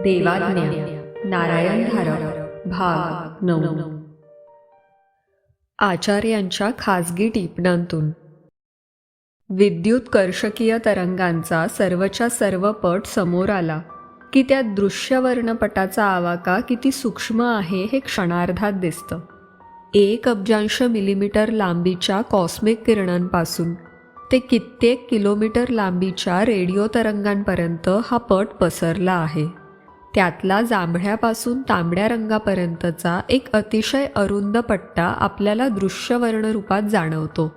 देवाज्ञा नारायण धारक भाग 9. आचार्यांच्या खाजगी टिपणांतून. विद्युत कर्षकीय तरंगांचा सर्वच्या सर्व पट समोर आला की त्या दृश्य वर्णपटाचा आवाका किती सूक्ष्म आहे हे क्षणार्धात दिसतं. 1 अब्जांश मिलीमीटर लांबीच्या कॉस्मिक किरणांपासून ते कित्येक किलोमीटर लांबीच्या रेडिओ तरंगांपर्यंत हा पट पसरला आहे. त्यातला जांभळ्यापासून तांबड्या रंगापर्यंतचा एक अतिशय अरुंद पट्टा आपल्याला दृश्यवर्णरूपात जाणवतो.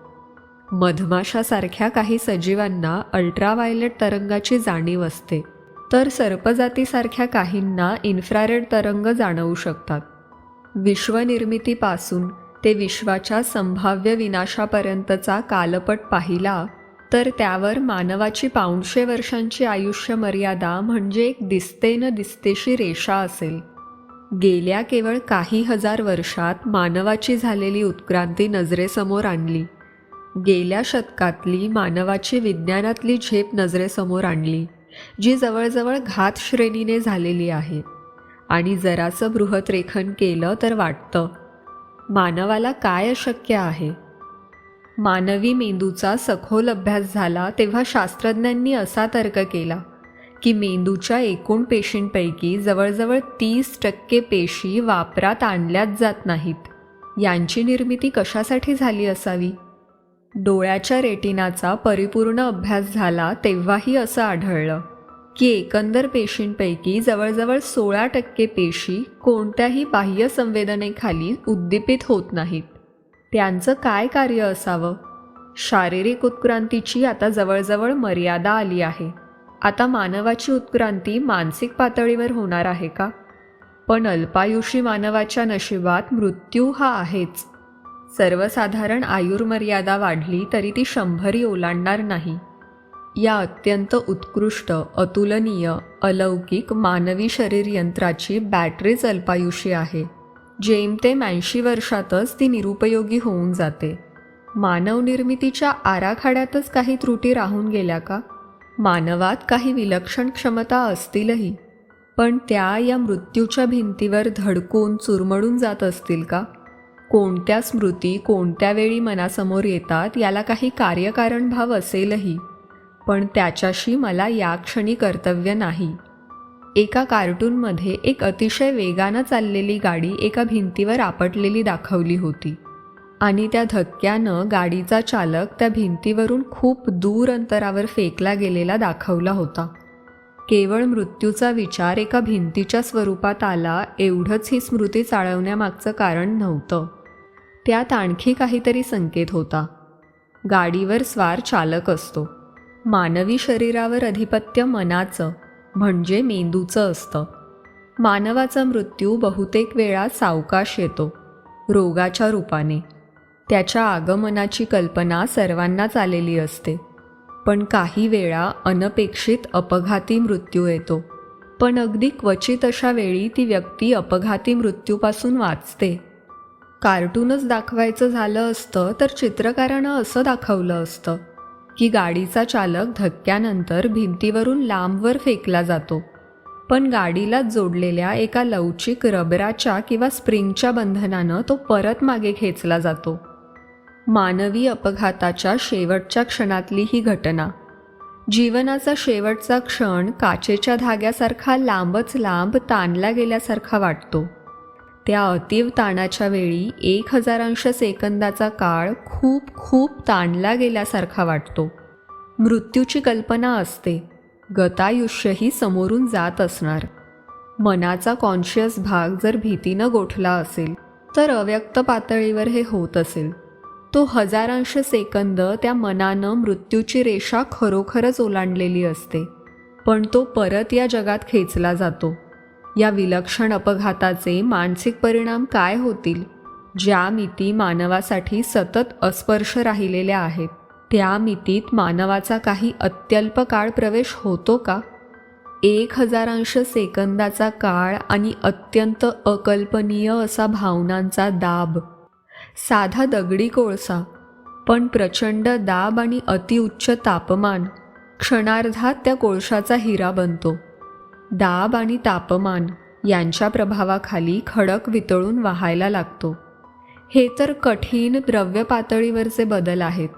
मधमाशासारख्या काही सजीवांना अल्ट्राव्हायलेट तरंगाची जाणीव असते, तर सर्पजातीसारख्या काहींना इन्फ्रारेड तरंग जाणवू शकतात. विश्वनिर्मितीपासून ते विश्वाच्या संभाव्य विनाशापर्यंतचा कालपट पाहिला तर त्यावर मानवाची 500 वर्षांची आयुष्य मर्यादा म्हणजे एक दिसते न दिसतेशी रेषा असेल. गेल्या केवळ काही हजार वर्षात मानवाची झालेली उत्क्रांती नजरेसमोर आणली. गेल्या शतकातली मानवाची विज्ञानातली झेप नजरेसमोर आणली, जी जवळजवळ घात श्रेणीने झालेली आहे. आणि जरासं बृहतरेखन केलं तर वाटतं, मानवाला काय अशक्य आहे. मानवी मेंदूचा सखोल अभ्यास झाला तेव्हा शास्त्रज्ञांनी असा तर्क केला की मेंदूच्या एकूण पेशींपैकी जवळजवळ 30% पेशी वापरात आणल्याच जात नाहीत. यांची निर्मिती कशासाठी झाली असावी? डोळ्याच्या रेटिनाचा परिपूर्ण अभ्यास झाला तेव्हाही असं आढळलं की एकंदर पेशींपैकी जवळजवळ 16% पेशी कोणत्याही बाह्य संवेदनेखाली उद्दीपित होत नाहीत. त्यांचं काय कार्य असावं? शारीरिक उत्क्रांतीची आता जवळजवळ मर्यादा आली आहे. आता मानवाची उत्क्रांती मानसिक पातळीवर होणार आहे का? पण अल्पायुषी मानवाच्या नशिबात मृत्यू हा आहेच. सर्वसाधारण आयुर्मर्यादा वाढली तरी ती 100 ओलांडणार नाही. या अत्यंत उत्कृष्ट, अतुलनीय, अलौकिक मानवी शरीर यंत्राची बॅटरीच अल्पायुषी आहे. जेमतेम 80 वर्षातच ती निरुपयोगी होऊन जाते. मानवनिर्मितीच्या आराखड्यातच काही त्रुटी राहून गेल्या का? मानवात काही विलक्षण क्षमता असतीलही, पण त्या या मृत्यूच्या भिंतीवर धडकून चुरमडून जात असतील का? कोणत्या स्मृती कोणत्या वेळी मनासमोर येतात याला काही कार्यकारण भाव असेलही, पण त्याच्याशी मला या क्षणी कर्तव्य नाही. एका कार्टूनमध्ये एक अतिशय वेगानं चाललेली गाडी एका भिंतीवर आपटलेली दाखवली होती आणि त्या धक्क्यानं गाडीचा चालक त्या भिंतीवरून खूप दूर अंतरावर फेकला गेलेला दाखवला होता. केवळ मृत्यूचा विचार एका भिंतीच्या स्वरूपात आला एवढंच ही स्मृती चाळवण्यामागचं कारण नव्हतं. त्यात आणखी काहीतरी संकेत होता. गाडीवर स्वार चालक असतो. मानवी शरीरावर अधिपत्य मनाचं म्हणजे मेंदूचं असतं. मानवाचा मृत्यू बहुतेक वेळा सावकाश येतो, रोगाच्या रूपाने. त्याच्या आगमनाची कल्पना सर्वांनाच आलेली असते, पण काही वेळा अनपेक्षित अपघाती मृत्यू येतो. पण अगदी क्वचित अशा वेळी ती व्यक्ती अपघाती मृत्यूपासून वाचते. कार्टूनच दाखवायचं झालं असतं तर चित्रकारानं असं दाखवलं असतं की गाडीचा चालक धक्क्यानंतर भिंतीवरून लांबवर फेकला जातो, पण गाडीला जोडलेल्या एका लवचिक रबराच्या किंवा स्प्रिंगच्या बंधनानं तो परत मागे खेचला जातो. मानवी अपघाताच्या शेवटच्या क्षणातली ही घटना. जीवनाचा शेवटचा क्षण काचेच्या धाग्यासारखा लांबच लांब ताणला गेल्यासारखा वाटतो. त्या अतीव ताणाच्या वेळी 1000 अंश सेकंदाचा काळ खूप खूप ताणला गेल्यासारखा वाटतो. मृत्यूची कल्पना असते, गतायुष्यही समोरून जात असणार. मनाचा कॉन्शियस भाग जर भीतीनं गोठला असेल तर अव्यक्त पातळीवर हे होत असेल. तो 1000 अंश सेकंद त्या मनानं मृत्यूची रेषा खरोखरच ओलांडलेली असते, पण तो परत या जगात खेचला जातो. या विलक्षण अपघाताचे मानसिक परिणाम काय होतील? ज्या मिती मानवासाठी सतत अस्पर्श राहिलेल्या आहेत, त्या मितीत मानवाचा काही अत्यल्प काळ प्रवेश होतो का? 1000 अंश सेकंदाचा काळ आणि अत्यंत अकल्पनीय असा भावनांचा दाब. साधा दगडी कोळसा, पण प्रचंड दाब आणि अतिउच्च तापमान. क्षणार्धात त्या कोळशाचा हिरा बनतो. दाब आणि तापमान यांच्या प्रभावाखाली खडक वितळून वाहायला लागतो. हे तर कठीण द्रव्य पातळीवरचे बदल आहेत.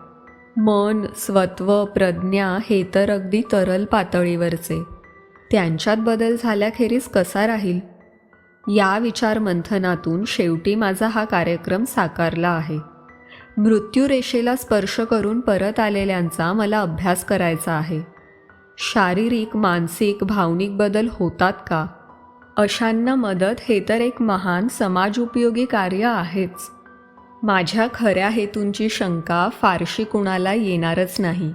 मन, स्वत्व, प्रज्ञा हे तर अगदी तरल पातळीवरचे. त्यांच्यात बदल झाल्याखेरीज कसा राहील? या विचारमंथनातून शेवटी माझा हा कार्यक्रम साकारला आहे. मृत्यूरेषेला स्पर्श करून परत आलेल्यांचा मला अभ्यास करायचा आहे. शारीरिक, मानसिक, भावनिक बदल होतात का? अशांना मदत हे तर एक महान समाजोपयोगी कार्य आहेच. माझ्या खऱ्या हेतूंची शंका फारशी कुणाला येणारच नाही.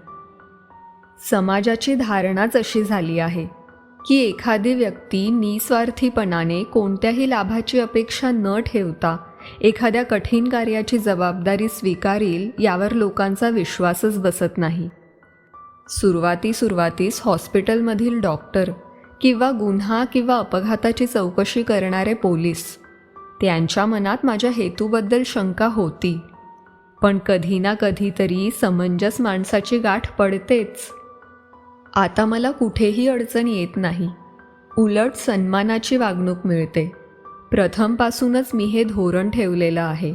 समाजाची धारणाच अशी झाली आहे की एखादी व्यक्ती निस्वार्थीपणाने कोणत्याही लाभाची अपेक्षा न ठेवता एखाद्या कठीण कार्याची जबाबदारी स्वीकारेल यावर लोकांचा विश्वासच बसत नाही. सुरुवातीस हॉस्पिटलमधील डॉक्टर किंवा गुन्हा किंवा अपघाताची चौकशी करणारे पोलीस, त्यांच्या मनात माझ्या हेतूबद्दल शंका होती. पण कधी ना कधीतरी समंजस माणसाची गाठ पडतेच. आता मला कुठेही अडचण येत नाही. उलट सन्मानाची वागणूक मिळते. प्रथमपासूनच मी हे धोरण ठेवलेलं आहे.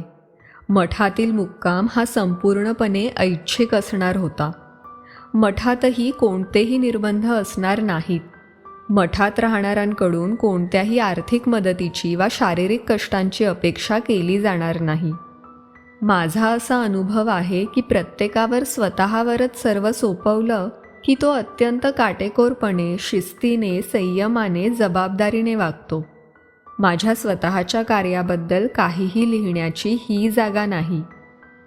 मठातील मुक्काम हा संपूर्णपणे ऐच्छिक असणार होता. मठातही कोणतेही निर्बंध असणार नाहीत. मठात राहणाऱ्यांकडून कोणत्याही आर्थिक मदतीची वा शारीरिक कष्टांची अपेक्षा केली जाणार नाही. माझा असा अनुभव आहे की प्रत्येकावर स्वतःवरच सर्व सोपवलं की तो अत्यंत काटेकोरपणे, शिस्तीने, संयमाने, जबाबदारीने वागतो. माझ्या स्वतःच्या कार्याबद्दल काहीही लिहिण्याची ही जागा नाही.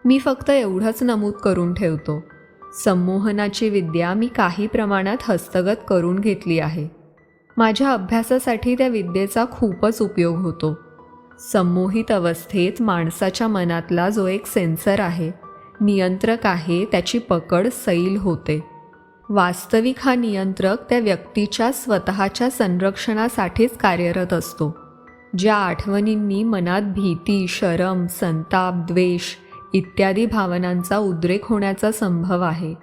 मी फक्त एवढंच नमूद करून ठेवतो. संमोहनाची विद्या मी काही प्रमाणात हस्तगत करून घेतली आहे. माझ्या अभ्यासासाठी त्या विद्येचा खूपच उपयोग होतो. संमोहित अवस्थेत माणसाच्या मनातला जो एक सेन्सर आहे, नियंत्रक आहे, त्याची पकड सैल होते. वास्तविक हा नियंत्रक त्या व्यक्तीच्या स्वतःच्या संरक्षणासाठीच कार्यरत असतो. ज्या आठवणींनी मनात भीती, शरम, संताप, द्वेष इत्यादी भावनांचा उद्रेक होण्याचा संभव आहे,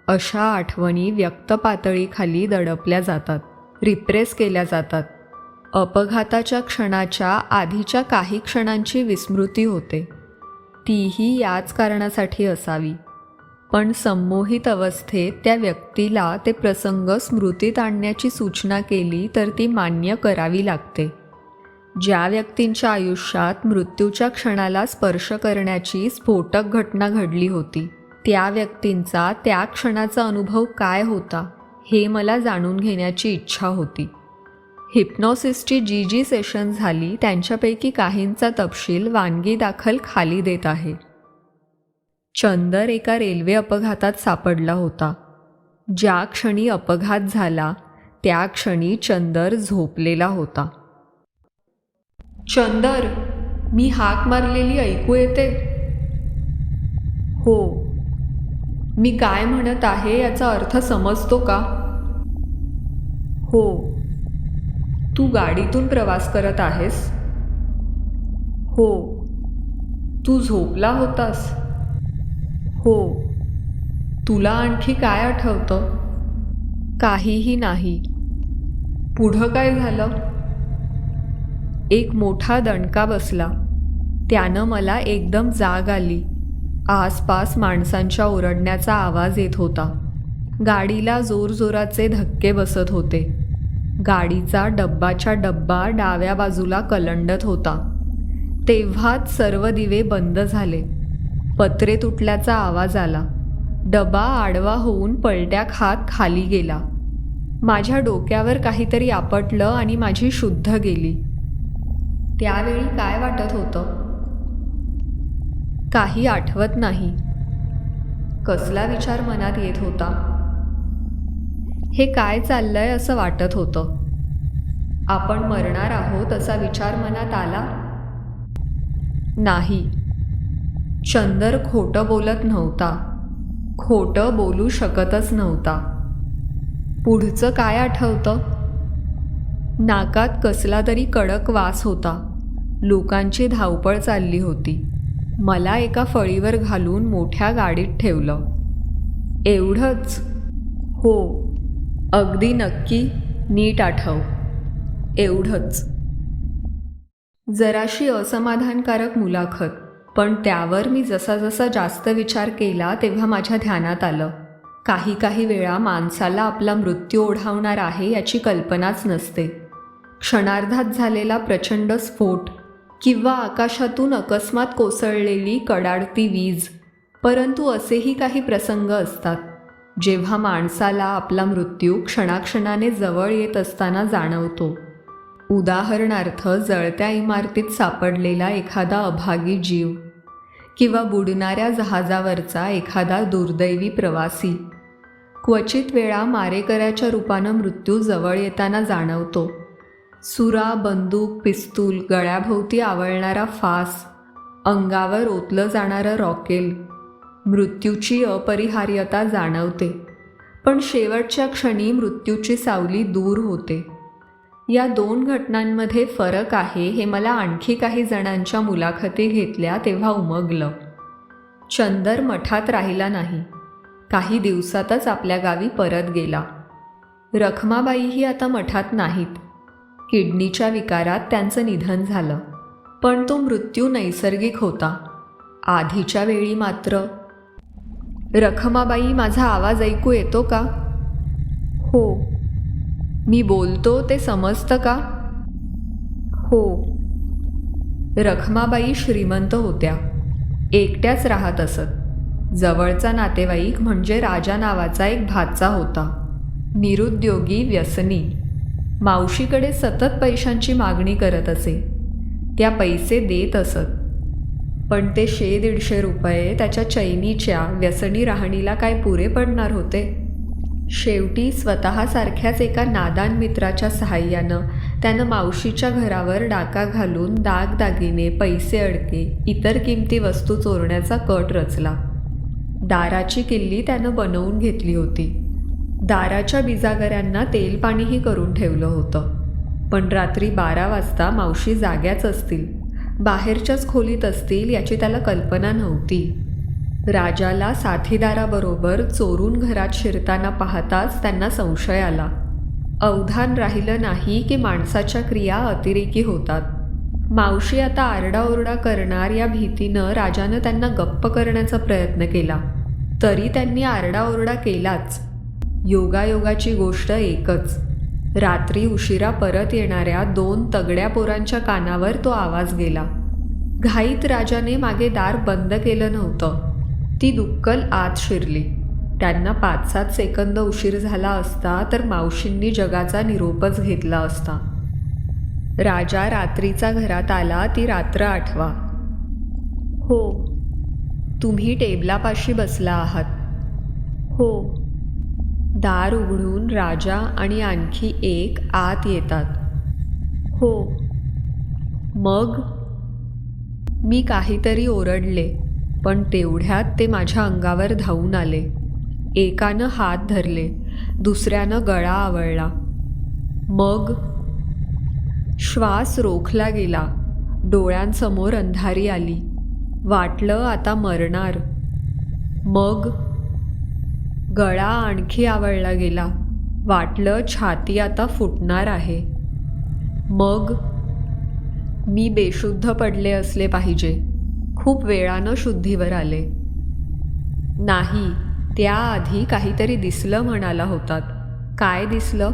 अशा आठवणी व्यक्त पातळीखाली दडपल्या जातात, रिप्रेस केल्या जातात. अपघाताच्या क्षणाच्या आधीच्या काही क्षणांची विस्मृती होते. तीही याच कारणासाठी असावी. पण संमोहित अवस्थेत त्या व्यक्तीला ते प्रसंग स्मृतीत आणण्याची सूचना केली तर ती मान्य करावी लागते. ज्या व्यक्तींच्या आयुष्यात मृत्यूच्या क्षणाला स्पर्श करण्याची स्फोटक घटना घडली होती, त्या व्यक्तींचा त्या क्षणाचा अनुभव काय होता हे मला जाणून घेण्याची इच्छा होती. हिप्नॉसिसची जी सेशन झाली त्यांच्यापैकी काहींचा तपशील वानगी दाखल खाली देत आहे. चंदर एका रेल्वे अपघातात सापडला होता. ज्या क्षणी अपघात झाला त्या क्षणी चंदर झोपलेला होता. चंदर, मी हाक मारलेली ऐकू येते? हो. मी काय म्हणत आहे याचा अर्थ समजतो का? हो. तू गाडीतून प्रवास करत आहेस? हो. तू झोपला होतास? हो. तुला आणखी काय आठवतं? काहीही नाही. पुढं काय झालं? एक मोठा दणका बसला. त्यानं मला एकदम जाग आली. आसपास माणसांच्या ओरडण्याचा आवाज येत होता. गाडीला जोरजोराचे धक्के बसत होते. गाडीचा डब्बाच्या डब्बा डाव्या बाजूला कलंडत होता. तेव्हाच सर्व दिवे बंद झाले. पत्रे तुटल्याचा आवाज आला. डबा आडवा होऊन पलट्या खात खाली गेला. माझ्या डोक्यावर काहीतरी आपटलं आणि माझी शुद्ध गेली. त्यावेळी काय वाटत होतं? काही आठवत नाही. कसला विचार मनात येत होता? हे काय चाललंय असं वाटत होतं. आपण मरणार आहोत असा विचार मनात आला? नाही. चंदर खोटं बोलत नव्हता. खोटं बोलू शकतच नव्हता. पुढचं काय आठवतं? नाकात कसला तरी कडक वास होता. लोकांची धावपळ चालली होती. मला एका फळीवर घालून मोठ्या गाडीत ठेवलं. एवढंच? हो. अगदी नक्की? नीट आठव. एवढंच. जराशी असमाधानकारक मुलाखत, पण त्यावर मी जसा जसा जास्त विचार केला तेव्हा माझ्या ध्यानात आलं, काही वेळा माणसाला आपला मृत्यू ओढावणार आहे याची कल्पनाच नसते. क्षणार्धात झालेला प्रचंड स्फोट किंवा आकाशातून अकस्मात कोसळलेली कडाडती वीज. परंतु असेही काही प्रसंग असतात जेव्हा माणसाला आपला मृत्यू क्षणाक्षणाने जवळ येत असताना जाणवतो. उदाहरणार्थ, जळत्या इमारतीत सापडलेला एखादा अभागी जीव किंवा बुडणाऱ्या जहाजावरचा एखादा दुर्दैवी प्रवासी. क्वचित वेळा मारेकऱ्याच्या रूपानं मृत्यू जवळ येताना जाणवतो. सुरा, बंदूक, पिस्तूल, गळ्याभोवती आवळणारा फास, अंगावर ओतलं जाणारं रॉकेल. मृत्यूची अपरिहार्यता जाणवते, पण शेवटच्या क्षणी मृत्यूची सावली दूर होते. या दोन घटनांमध्ये फरक आहे हे मला आणखी काही जणांच्या मुलाखती घेतल्या तेव्हा उमगलं. चंदर मठात राहिला नाही. काही दिवसातच आपल्या गावी परत गेला. रखमाबाईही आता मठात नाहीत. किडनीच्या विकारात त्यांचं निधन झालं. पण तो मृत्यू नैसर्गिक होता. आधीच्या वेळी मात्र. रखमाबाई, माझा आवाज ऐकू येतो का? हो. मी बोलतो ते समजतं का? हो. रखमाबाई श्रीमंत होत्या. एकट्याच राहत असत. जवळचा नातेवाईक म्हणजे राजा नावाचा एक भाचा होता. निरुद्योगी, व्यसनी. मावशीकडे सतत पैशांची मागणी करत असे. त्या पैसे देत असत, पण ते 100-150 रुपये त्याच्या चैनीच्या व्यसनी राहणीला काय पुरे पडणार होते? शेवटी स्वतःसारख्याच एका नादान मित्राच्या सहाय्यानं त्यानं मावशीच्या घरावर डाका घालून दागदागिने, पैसे अडके, इतर किमती वस्तू चोरण्याचा कट रचला. दाराची किल्ली त्यानं बनवून घेतली होती. दाराच्या बिजागऱ्यांना तेलपाणीही करून ठेवलं होतं. पण रात्री 12 वाजता मावशी जाग्याच असतील, बाहेरच्याच खोलीत असतील याची त्याला कल्पना नव्हती. राजाला साथीदाराबरोबर चोरून घरात शिरताना पाहताच त्यांना संशय आला. अवधान राहिलं नाही की माणसाच्या क्रिया अतिरेकी होतात. मावशी आता आरडाओरडा करणार या भीतीनं राजानं त्यांना गप्प करण्याचा प्रयत्न केला. तरी त्यांनी आरडाओरडा केलाच. योगायोगाची गोष्ट एकच, रात्री उशिरा परत येणाऱ्या 2 तगड्या पोरांच्या कानावर तो आवाज गेला. घाईत राजाने मागे दार बंद केलं नव्हतं. ती दुक्कल आत शिरली. त्यांना 5-7 सेकंद उशीर झाला असता तर मावशींनी जगाचा निरोपच घेतला असता. राजा रात्रीचा घरात आला ती रात्र आठवा. हो. तुम्ही टेबलापाशी बसला आहात. हो. दार उघडून राजा आणि आणखी एक आत येतात. हो. मग मी काहीतरी ओरडले, पण तेवढ्यात ते माझ्या अंगावर धावून आले. एकानं हात धरले, दुसऱ्यानं गळा आवळला. मग श्वास रोखला गेला. डोळ्यांसमोर अंधारी आली. वाटलं आता मरणार. मग गळा आणखी आवळला गेला. वाटलं छाती आता फुटणार आहे. मग मी बेशुद्ध पडले असले पाहिजे. खूप वेळानं शुद्धीवर आले. नाही, त्याआधी काहीतरी दिसलं म्हणाला होतात. काय दिसलं?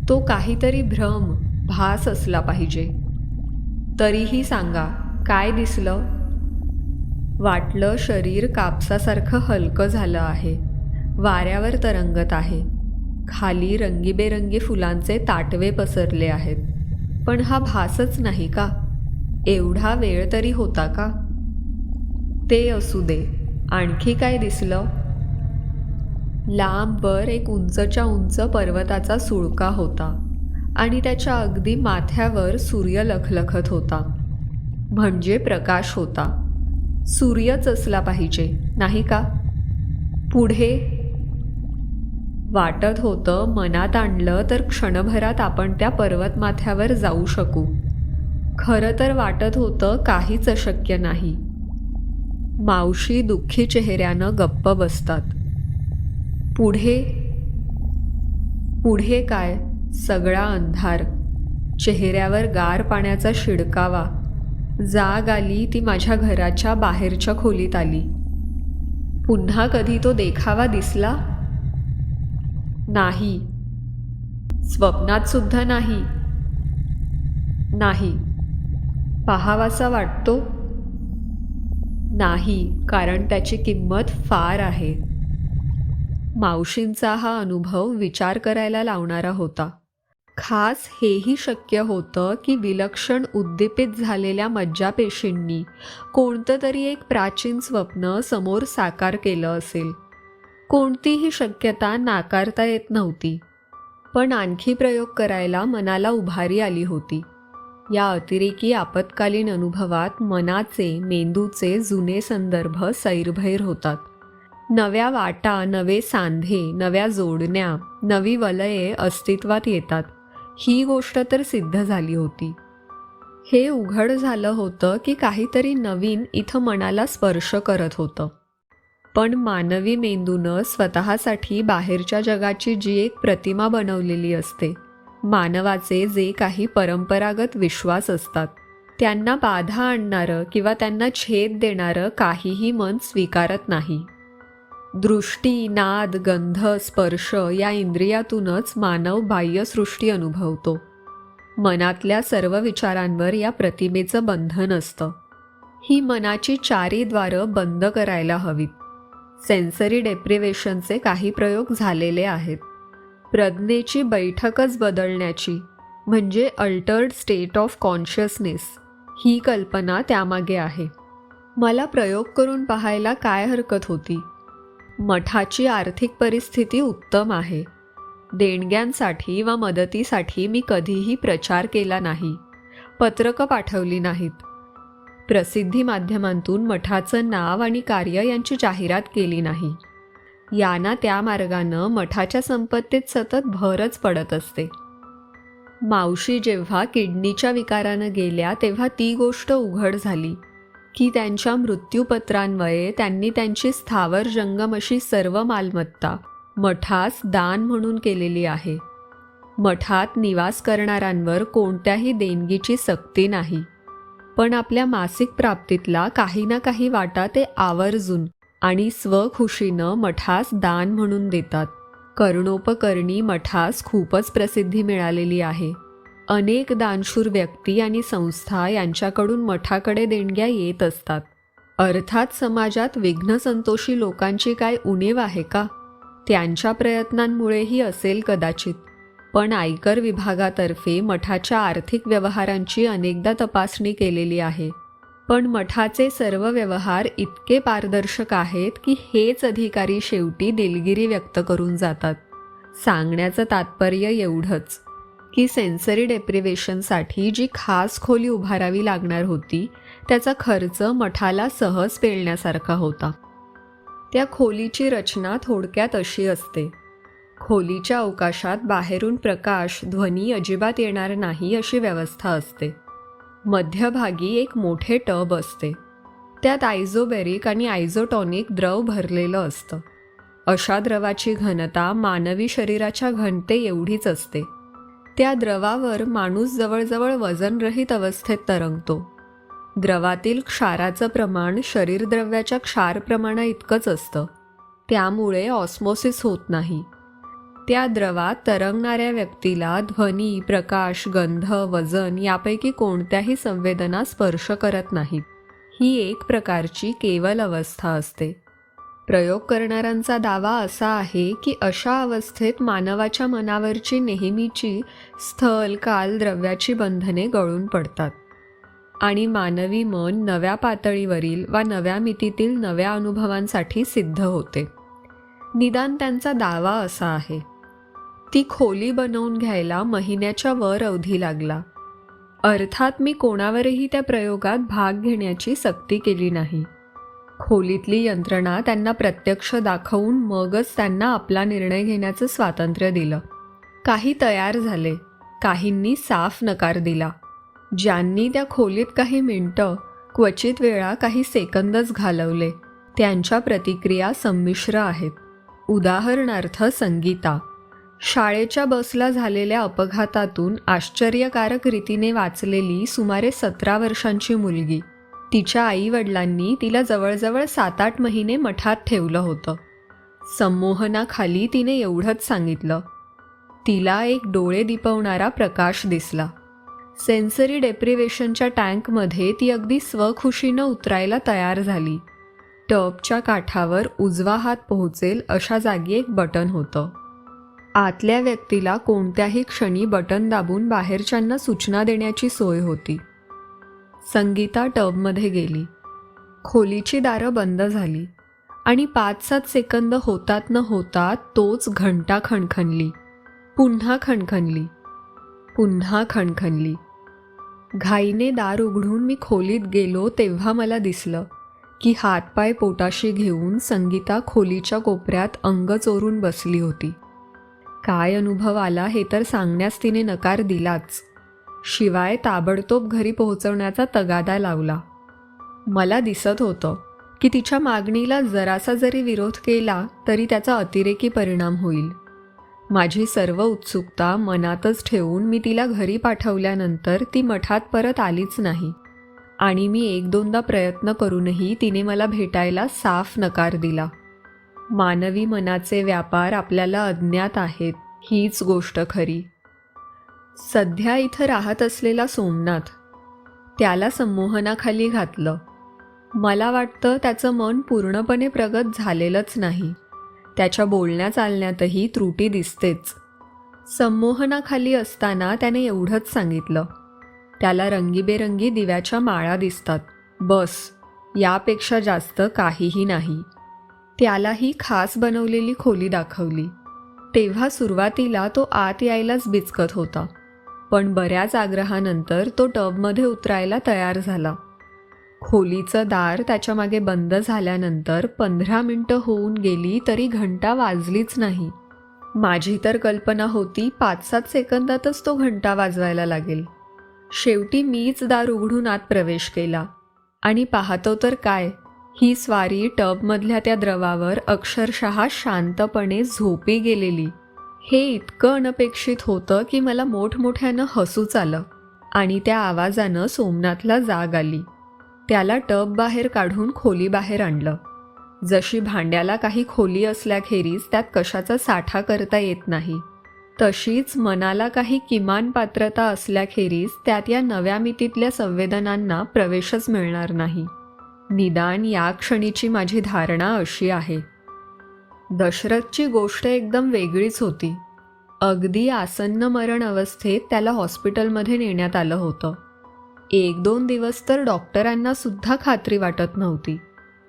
तो काहीतरी भ्रम, भास असला पाहिजे. तरीही सांगा, काय दिसलं? वाटलं शरीर कापसासारखं हलकं झालं आहे. वाऱ्यावर तरंगत आहे. खाली रंगीबेरंगी फुलांचे ताटवे पसरले आहेत. पण हा भासच नाही का? एवढा वेळ तरी होता का? ते असू दे. आणखी काय दिसलं? लांबवर एक उंचच्या उंच पर्वताचा सुळका होता आणि त्याच्या अगदी माथ्यावर सूर्य लखलखत होता. म्हणजे प्रकाश होता. सूर्यच असला पाहिजे, नाही का? पुढे वाटत होतं मनात आणलं तर क्षणभरात आपण त्या पर्वतमाथ्यावर जाऊ शकू. खरं तर वाटत होतं काहीच अशक्य नाही. मावशी दुःखी चेहऱ्यानं गप्प बसतात. पुढे पुढे काय? सगळा अंधार, चेहऱ्यावर गार पाण्याचा शिडकावा. जाग आली ती माझ्या घराच्या बाहेरच्या खोलीत आली. पुन्हा कधी तो देखावा दिसला? नाही. स्वप्नात सुद्धा नाही. नाही. पाहावासा वाटतो? नाही, कारण त्याची किंमत फार आहे. मावशींचा हा अनुभव विचार करायला लावणारा होता. खास हेही शक्य होतं की विलक्षण उद्दीपित झालेल्या मज्जापेशींनी कोणतं तरी एक प्राचीन स्वप्न समोर साकार केलं असेल. कोणतीही शक्यता नाकारता येत नव्हती. पण आणखी प्रयोग करायला मनाला उभारी आली होती. या अतिरेकी आपत्कालीन अनुभवात मनाचे, मेंदूचे जुने संदर्भ सैरभैर होतात. नव्या वाटा, नवे सांधे, नव्या जोडण्या, नवी वलये अस्तित्वात येतात. ही गोष्ट तर सिद्ध झाली होती. हे उघड झालं होतं की काहीतरी नवीन इथं मनाला स्पर्श करत होतं. पण मानवी मेंदूनं स्वतःसाठी बाहेरच्या जगाची जी एक प्रतिमा बनवलेली असते, मानवाचे जे काही परंपरागत विश्वास असतात, त्यांना बाधा आणणारं किंवा त्यांना छेद देणारं काहीही मन स्वीकारत नाही. दृष्टी, नाद, गंध, स्पर्श या इंद्रियातूनच मानव बाह्यसृष्टी अनुभवतो. मनातल्या सर्व विचारांवर या प्रतिमेचं बंधन असतं. ही मनाची चारी द्वारं बंद करायला हवीत. सेन्सरी डेप्रिवेशनचे काही प्रयोग झालेले आहेत. प्रज्ञेची बैठकच बदलण्याची, म्हणजे अल्टर्ड स्टेट ऑफ कॉन्शियसनेस, ही कल्पना त्यामागे आहे. मला प्रयोग करून पाहायला काय हरकत होती? मठाची आर्थिक परिस्थिती उत्तम आहे. देणग्यांसाठी वा मदतीसाठी मी कधीही प्रचार केला नाही. पत्रकं पाठवली नाहीत. प्रसिद्धी माध्यमांतून मठाचं नाव आणि कार्य यांची जाहिरात केली नाही. याना त्या मार्गानं मठाच्या संपत्तीत सतत भरच पडत असते. मावशी जेव्हा किडनीच्या विकारानं गेल्या तेव्हा ती गोष्ट उघड झाली की त्यांच्या मृत्यूपत्रान्वये त्यांनी त्यांची स्थावर जंगम अशी सर्व मालमत्ता मठास दान म्हणून केलेली आहे. मठात निवास करणाऱ्यांवर कोणत्याही देणगीची सक्ती नाही. पण आपल्या मासिक प्राप्तीतला काही ना काही वाटा ते आवर्जून आणि स्वखुशीनं मठास दान म्हणून देतात. कर्णोपकरणी मठास खूपच प्रसिद्धी मिळालेली आहे. अनेक दानशूर व्यक्ती आणि संस्था यांच्याकडून मठाकडे देणग्या येत असतात. अर्थात समाजात विघ्नसंतोषी लोकांची काय उणीव आहे का? त्यांच्या प्रयत्नांमुळेही असेल कदाचित. पण आयकर विभागातर्फे मठाच्या आर्थिक व्यवहारांची अनेकदा तपासणी केलेली आहे. पण मठाचे सर्व व्यवहार इतके पारदर्शक आहेत की हेच अधिकारी शेवटी दिलगिरी व्यक्त करून जातात. सांगण्याचं तात्पर्य एवढंच की सेन्सरी डेप्रिवेशनसाठी जी खास खोली उभारावी लागणार होती त्याचा खर्च मठाला सहज पेलण्यासारखा होता. त्या खोलीची रचना थोडक्यात अशी असते. खोलीच्या अवकाशात बाहेरून प्रकाश, ध्वनी अजिबात येणार नाही अशी व्यवस्था असते. मध्यभागी एक मोठे टब असते. त्यात आयझोबेरिक आणि आयझोटॉनिक द्रव भरलेलं असतं. अशा द्रवाची घनता मानवी शरीराच्या घनते एवढीच असते. त्या द्रवावर माणूस जवळजवळ वजनरहित अवस्थेत तरंगतो. द्रवातील क्षाराचं प्रमाण शरीरद्रव्याच्या क्षार प्रमाणा इतकंच असतं. त्यामुळे ऑस्मोसिस होत नाही. त्या द्रवात तरंगणाऱ्या व्यक्तीला ध्वनी, प्रकाश, गंध, वजन यापैकी कोणत्याही संवेदना स्पर्श करत नाहीत. ही एक प्रकारची केवल अवस्था असते. प्रयोग करणाऱ्यांचा दावा असा आहे की अशा अवस्थेत मानवाच्या मनावरची नेहमीची स्थल, काल, द्रव्याची बंधने गळून पडतात आणि मानवी मन नव्या पातळीवरील वा नव्या मितीतील नव्या अनुभवांसाठी सिद्ध होते. निदान त्यांचा दावा असा आहे. ती खोली बनवून घ्यायला महिन्याच्या वर अवधी लागला. अर्थात मी कोणावरही त्या प्रयोगात भाग घेण्याची सक्ती केली नाही. खोलीतली यंत्रणा त्यांना प्रत्यक्ष दाखवून मगच त्यांना आपला निर्णय घेण्याचं स्वातंत्र्य दिलं. काही तयार झाले, काहींनी साफ नकार दिला. ज्यांनी त्या खोलीत काही मिनिटं, क्वचित वेळा काही सेकंदच घालवले, त्यांच्या प्रतिक्रिया संमिश्र आहेत. उदाहरणार्थ संगीता. शाळेच्या बसला झालेल्या अपघातातून आश्चर्यकारक रीतीने वाचलेली सुमारे 17 वर्षांची मुलगी. तिच्या आईवडिलांनी तिला जवळजवळ 7-8 महिने मठात ठेवलं होतं. संमोहनाखाली तिने एवढंच सांगितलं. तिला एक डोळे दिपवणारा प्रकाश दिसला. सेन्सरी डेप्रिवेशनच्या टँकमध्ये ती अगदी स्वखुशीनं उतरायला तयार झाली. टबच्या काठावर उजवा हात पोहोचेल अशा जागी एक बटन होतं. आतल्या व्यक्तीला कोणत्याही क्षणी बटन दाबून बाहेरच्यांना सूचना देण्याची सोय होती. संगीता टबमध्ये गेली. खोलीची दारं बंद झाली आणि 5-7 सेकंद होतात न होतात तोच घंटा खणखणली. पुन्हा खणखणली. पुन्हा खणखणली. घाईने दार उघडून मी खोलीत गेलो तेव्हा मला दिसलं की हातपाय पोटाशी घेऊन संगीता खोलीच्या कोपऱ्यात अंग चोरून बसली होती. काय अनुभव आला हे तर सांगण्यास तिने नकार दिलाच, शिवाय ताबडतोब घरी पोहोचवण्याचा तगादा लावला. मला दिसत होतं की तिच्या मागणीला जरासा जरी विरोध केला तरी त्याचा अतिरेकी परिणाम होईल. माझी सर्व उत्सुकता मनातच ठेवून मी तिला घरी पाठवल्यानंतर ती मठात परत आलीच नाही आणि मी 1-2दा प्रयत्न करूनही तिने मला भेटायला साफ नकार दिला. मानवी मनाचे व्यापार आपल्याला अज्ञात आहेत, हीच गोष्ट खरी. सध्या इथं राहत असलेला सोमनाथ, त्याला संमोहनाखाली घातलं. मला वाटतं त्याचं मन पूर्णपणे प्रगत झालेलंच नाही. त्याच्या बोलण्या चालण्यातही त्रुटी दिसतेच. संमोहनाखाली असताना त्याने एवढंच सांगितलं, त्याला रंगीबेरंगी दिव्याच्या माळा दिसतात, बस, यापेक्षा जास्त काहीही नाही. त्यालाही खास बनवलेली खोली दाखवली. तेव्हा सुरुवातीला तो आत यायलाच बिचकत होता, पण बऱ्याच आग्रहानंतर तो टबमध्ये उतरायला तयार झाला. खोलीचं दार त्याच्या मागे बंद झाल्यानंतर 15 मिनिटं होऊन गेली तरी घंटा वाजलीच नाही. माझी तर कल्पना होती 5-7 सेकंदातच तो घंटा वाजवायला लागेल. शेवटी मीच दार उघडून आत प्रवेश केला आणि पाहतो तर काय, ही स्वारी टबमधल्या त्या द्रवावर अक्षरशः शांतपणे झोपी गेलेली. हे इतकं अनपेक्षित होतं की मला मोठमोठ्यानं हसूच आलं आणि त्या आवाजानं सोमनाथला जाग आली. त्याला टब बाहेर काढून खोलीबाहेर आणलं. जशी भांड्याला काही खोली असल्याखेरीज त्यात कशाचा साठा करता येत नाही, तशीच मनाला काही किमान पात्रता असल्याखेरीज त्यात या नव्या मितीतल्या संवेदनांना प्रवेशच मिळणार नाही. निदान या क्षणीची माझी धारणा अशी आहे. दशरथची गोष्ट एकदम वेगळीच होती. अगदी आसन्न मरण अवस्थेत त्याला हॉस्पिटलमध्ये नेण्यात आलं होतं. 1-2 दिवस तर डॉक्टरांना सुद्धा खात्री वाटत नव्हती.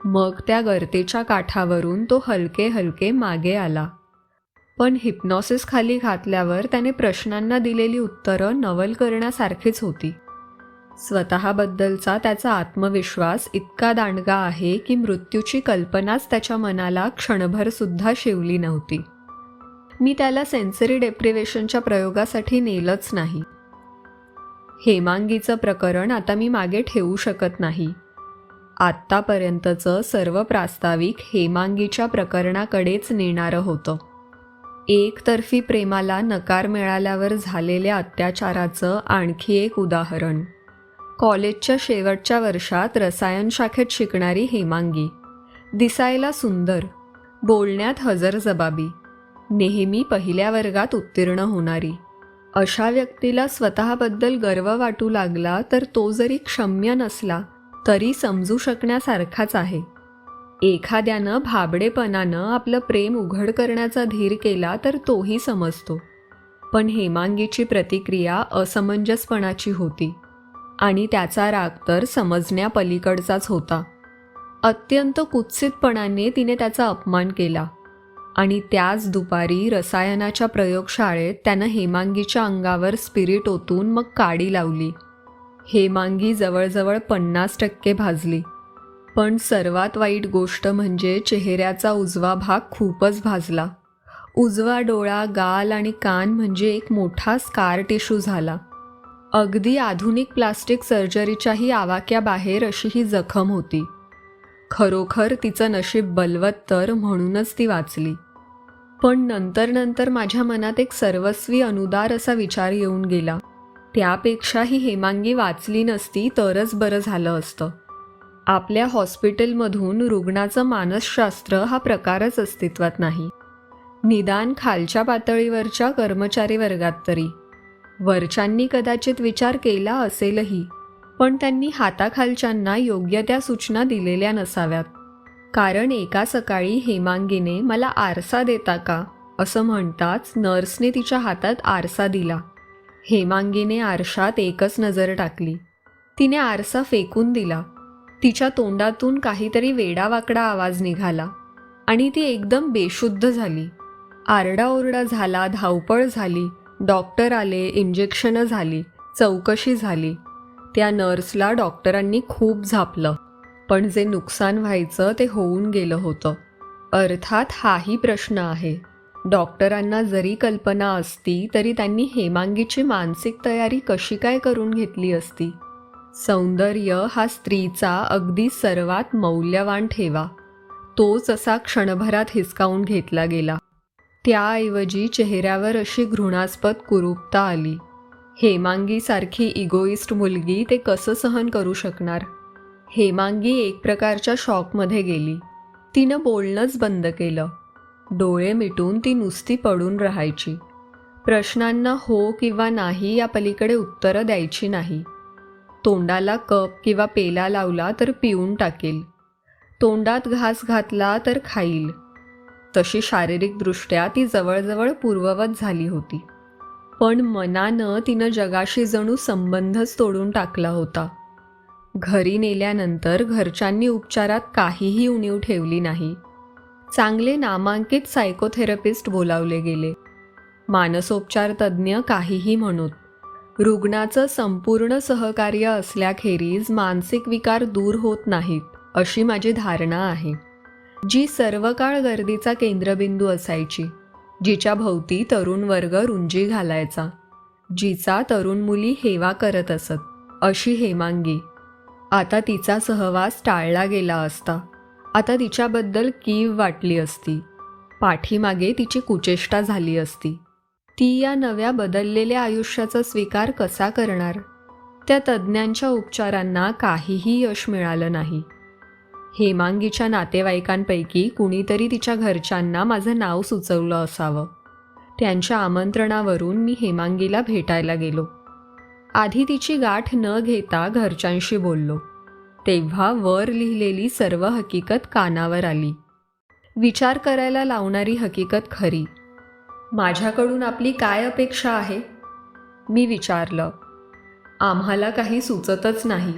मग त्या गर्तेच्या काठावरून तो हलके हलके मागे आला. पण हिप्नॉसिस खाली घातल्यावर त्याने प्रश्नांना दिलेली उत्तरं नवल करण्यासारखीच होती. स्वतःबद्दलचा त्याचा आत्मविश्वास इतका दांडगा आहे की मृत्यूची कल्पनाच त्याच्या मनाला क्षणभर सुद्धा शिवली नव्हती. मी त्याला सेन्सरी डेप्रिवेशनच्या प्रयोगासाठी नेलंच नाही. हेमांगीचं प्रकरण आता मी मागे ठेवू शकत नाही. आत्तापर्यंतचं सर्व प्रास्ताविक हेमांगीच्या प्रकरणाकडेच नेणारं होतं. एकतर्फी प्रेमाला नकार मिळाल्यावर झालेल्या अत्याचाराचं आणखी एक उदाहरण. कॉलेजच्या शेवटच्या वर्षात रसायन शाखेत शिकणारी हेमांगी, दिसायला सुंदर, बोलण्यात हजरजबाबी, नेहमी पहिल्या वर्गात उत्तीर्ण होणारी. अशा व्यक्तीला स्वतःबद्दल गर्व वाटू लागला तर तो जरी क्षम्य नसला तरी समजू शकण्यासारखाच आहे. एखाद्यानं भाबडेपणानं आपलं प्रेम उघड करण्याचा धीर केला तर तोही समजतो. पण हेमांगीची प्रतिक्रिया असमंजसपणाची होती आणि त्याचा राग तर समजण्यापलीकडचाच होता. अत्यंत कुत्सितपणाने तिने त्याचा अपमान केला आणि त्याच दुपारी रसायनाच्या प्रयोगशाळेत त्यानं हेमांगीच्या अंगावर स्पिरिट ओतून मग काडी लावली. हेमांगी जवळजवळ 50% भाजली. पण सर्वात वाईट गोष्ट म्हणजे चेहऱ्याचा उजवा भाग खूपच भाजला. उजवा डोळा, गाल आणि कान म्हणजे एक मोठा स्कार टिश्यू झाला. अगदी आधुनिक प्लास्टिक सर्जरीच्याही आवाक्याबाहेर अशी ही जखम होती. खरोखर तिचं नशीब बलवत्तर म्हणूनच ती वाचली. पण नंतर नंतर माझ्या मनात एक सर्वस्वी अनुदार असा विचार येऊन गेला. त्यापेक्षा ही हेमांगी वाचली नसती तरच बरं झालं असतं. आपल्या हॉस्पिटलमधून रुग्णाचं मानसशास्त्र हा प्रकारच अस्तित्वात नाही. निदान खालच्या पातळीवरच्या कर्मचारी वर्गात तरी. वरच्यांनी कदाचित विचार केला असेलही, पण त्यांनी हाताखालच्यांना योग्य त्या सूचना दिलेल्या नसाव्यात. कारण एका सकाळी हेमांगीने मला आरसा देता का असं म्हणताच नर्सने तिच्या हातात आरसा दिला. हेमांगीने आरशात एकच नजर टाकली. तिने आरसा फेकून दिला. तिच्या तोंडातून काहीतरी वेडावाकडा आवाज निघाला आणि ती एकदम बेशुद्ध झाली. आरडाओरडा झाला, धावपळ झाली, डॉक्टर आले, इंजेक्शनं झाली, चौकशी झाली. त्या नर्सला डॉक्टरांनी खूप झापलं, पण जे नुकसान व्हायचं ते होऊन गेलं होतं. अर्थात हाही प्रश्न आहे. डॉक्टरांना जरी कल्पना असती तरी त्यांनी हेमांगीची मानसिक तयारी कशी काय करून घेतली असती. सौंदर्य हा स्त्रीचा अगदी सर्वात मौल्यवान ठेवा. तोच असा क्षणभरात हिसकावून घेतला गेला. त्याऐवजी चेहऱ्यावर अशी घृणास्पद कुरूपता आली. हेमांगीसारखी इगोइस्ट मुलगी ते कसं सहन करू शकणार. हेमांगी एक प्रकारच्या शॉकमध्ये गेली. तिनं बोलणंच बंद केलं. डोळे मिटून ती नुसती पडून राहायची. प्रश्नांना हो किंवा नाही या पलीकडे उत्तरं द्यायची नाही. तोंडाला कप किंवा पेला लावला तर पिऊन टाकेल. तोंडात घास घातला तर खाईल. तशी शारीरिकदृष्ट्या ती जवळजवळ पूर्ववत झाली होती. पण मनानं तिनं जगाशी जणू संबंधच तोडून टाकला होता. घरी नेल्यानंतर घरच्यांनी उपचारात काहीही उणीव ठेवली नाही. चांगले नामांकित सायकोथेरपिस्ट बोलावले गेले. मानसोपचार तज्ज्ञ काहीही म्हणोत. रुग्णाचं संपूर्ण सहकार्य असल्याखेरीज मानसिक विकार दूर होत नाहीत, अशी माझी धारणा आहे. जी सर्व काळ गर्दीचा केंद्रबिंदू असायची, जिच्या भोवती तरुण वर्ग रुंजी घालायचा, जिचा तरुण मुली हेवा करत असत, अशी हेमांगी. आता तिचा सहवास टाळला गेला असता. आता तिच्याबद्दल कीव वाटली असती. पाठीमागे तिची कुचेष्टा झाली असती. ती या नव्या बदललेल्या आयुष्याचा स्वीकार कसा करणार. त्या तज्ज्ञांच्या उपचारांना काहीही यश मिळालं नाही. हेमांगीच्या नातेवाईकांपैकी कुणीतरी तिच्या घरच्यांना माझं नाव सुचवलं असावं. त्यांच्या आमंत्रणावरून मी हेमांगीला भेटायला गेलो. आधी तिची गाठ न घेता घरच्यांशी बोललो. तेव्हा वर लिहिलेली सर्व हकीकत कानावर आली. विचार करायला लावणारी हकीकत खरी. माझ्याकडून आपली काय अपेक्षा आहे? मी विचारलं. आम्हाला काही सुचतच नाही,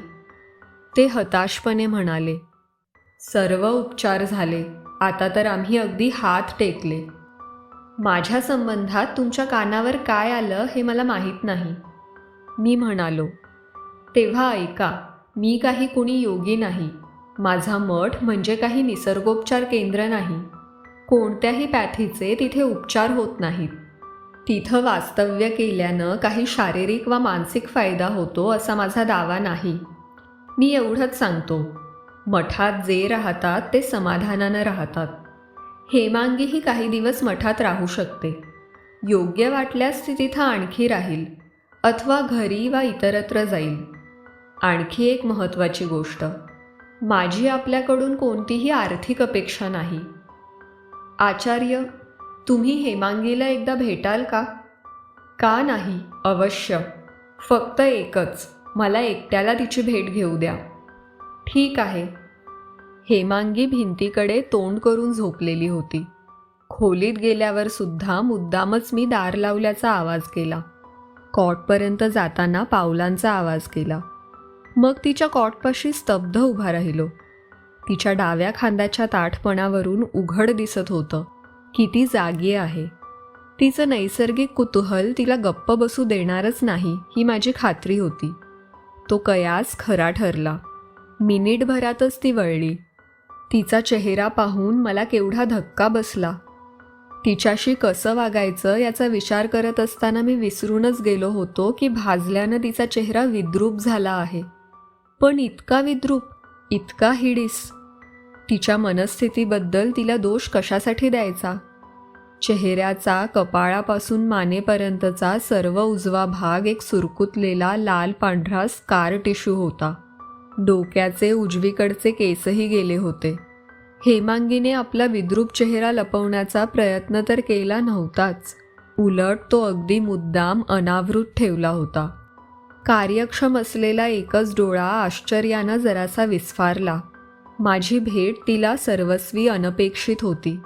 ते हताशपणे म्हणाले. सर्व उपचार झाले, आता तर आम्ही अगदी हात टेकले. माझ्या संबंधात तुमच्या कानावर काय आलं हे मला माहीत नाही, मी म्हणालो. तेव्हा ऐका, मी काही कुणी योगी नाही. माझा मठ म्हणजे काही निसर्गोपचार केंद्र नाही. कोणत्याही पॅथीचे तिथे उपचार होत नाहीत. तिथं वास्तव्य केल्यानं काही शारीरिक वा मानसिक फायदा होतो असा माझा दावा नाही. मी एवढंच सांगतो, मठात जे राहतात ते समाधानानं राहतात. हेमांगीही काही दिवस मठात राहू शकते. योग्य वाटल्यास ती तिथं आणखी राहील अथवा घरी वा इतरत्र जाईल. आणखी एक महत्त्वाची गोष्ट, माझी आपल्याकडून कोणतीही आर्थिक अपेक्षा नाही. आचार्य, तुम्ही हेमांगीला एकदा भेटाल का? का नाही, अवश्य. फक्त एकच, मला एकट्याला तिची भेट घेऊ द्या. ठीक आहे. हेमांगी भिंतीकडे तोंड करून झोपलेली होती. खोलीत गेल्यावर सुद्धा मुद्दामच मी दार लावल्याचा आवाज केला. कॉटपर्यंत जाताना पावलांचा आवाज केला. मग तिच्या कॉटपाशी स्तब्ध उभा राहिलो. तिच्या डाव्या खांद्याच्या ताठपणावरून उघड दिसत होतं की ती जागी आहे. तिचं नैसर्गिक कुतूहल तिला गप्प बसू देणारच नाही ही माझी खात्री होती. तो कयास खरा ठरला. मिनिटभरातच ती वळली. तिचा चेहरा पाहून मला केवढा धक्का बसला. तिच्याशी कसं वागायचं याचा विचार करत असताना मी विसरूनच गेलो होतो की भाजल्यानं तिचा चेहरा विद्रूप झाला आहे. पण इतका विद्रूप, इतका हिडीस. तिच्या मनस्थितीबद्दल तिला दोष कशासाठी द्यायचा? चेहऱ्याचा कपाळापासून मानेपर्यंतचा सर्व उजवा भाग एक सुरकुतलेला लाल पांढरा स्कार टिश्यू होता. डोक्याचे उजवीकडचे केसही गेले होते. हेमांगीने आपला विद्रूप चेहरा लपवण्याचा प्रयत्न तर केला नव्हताच, उलट तो अगदी मुद्दाम अनावृत ठेवला होता. कार्यक्षम असलेला एकच डोळा आश्चर्यानं जरासा विस्फारला. माझी भेट तिला सर्वस्वी अनपेक्षित होती.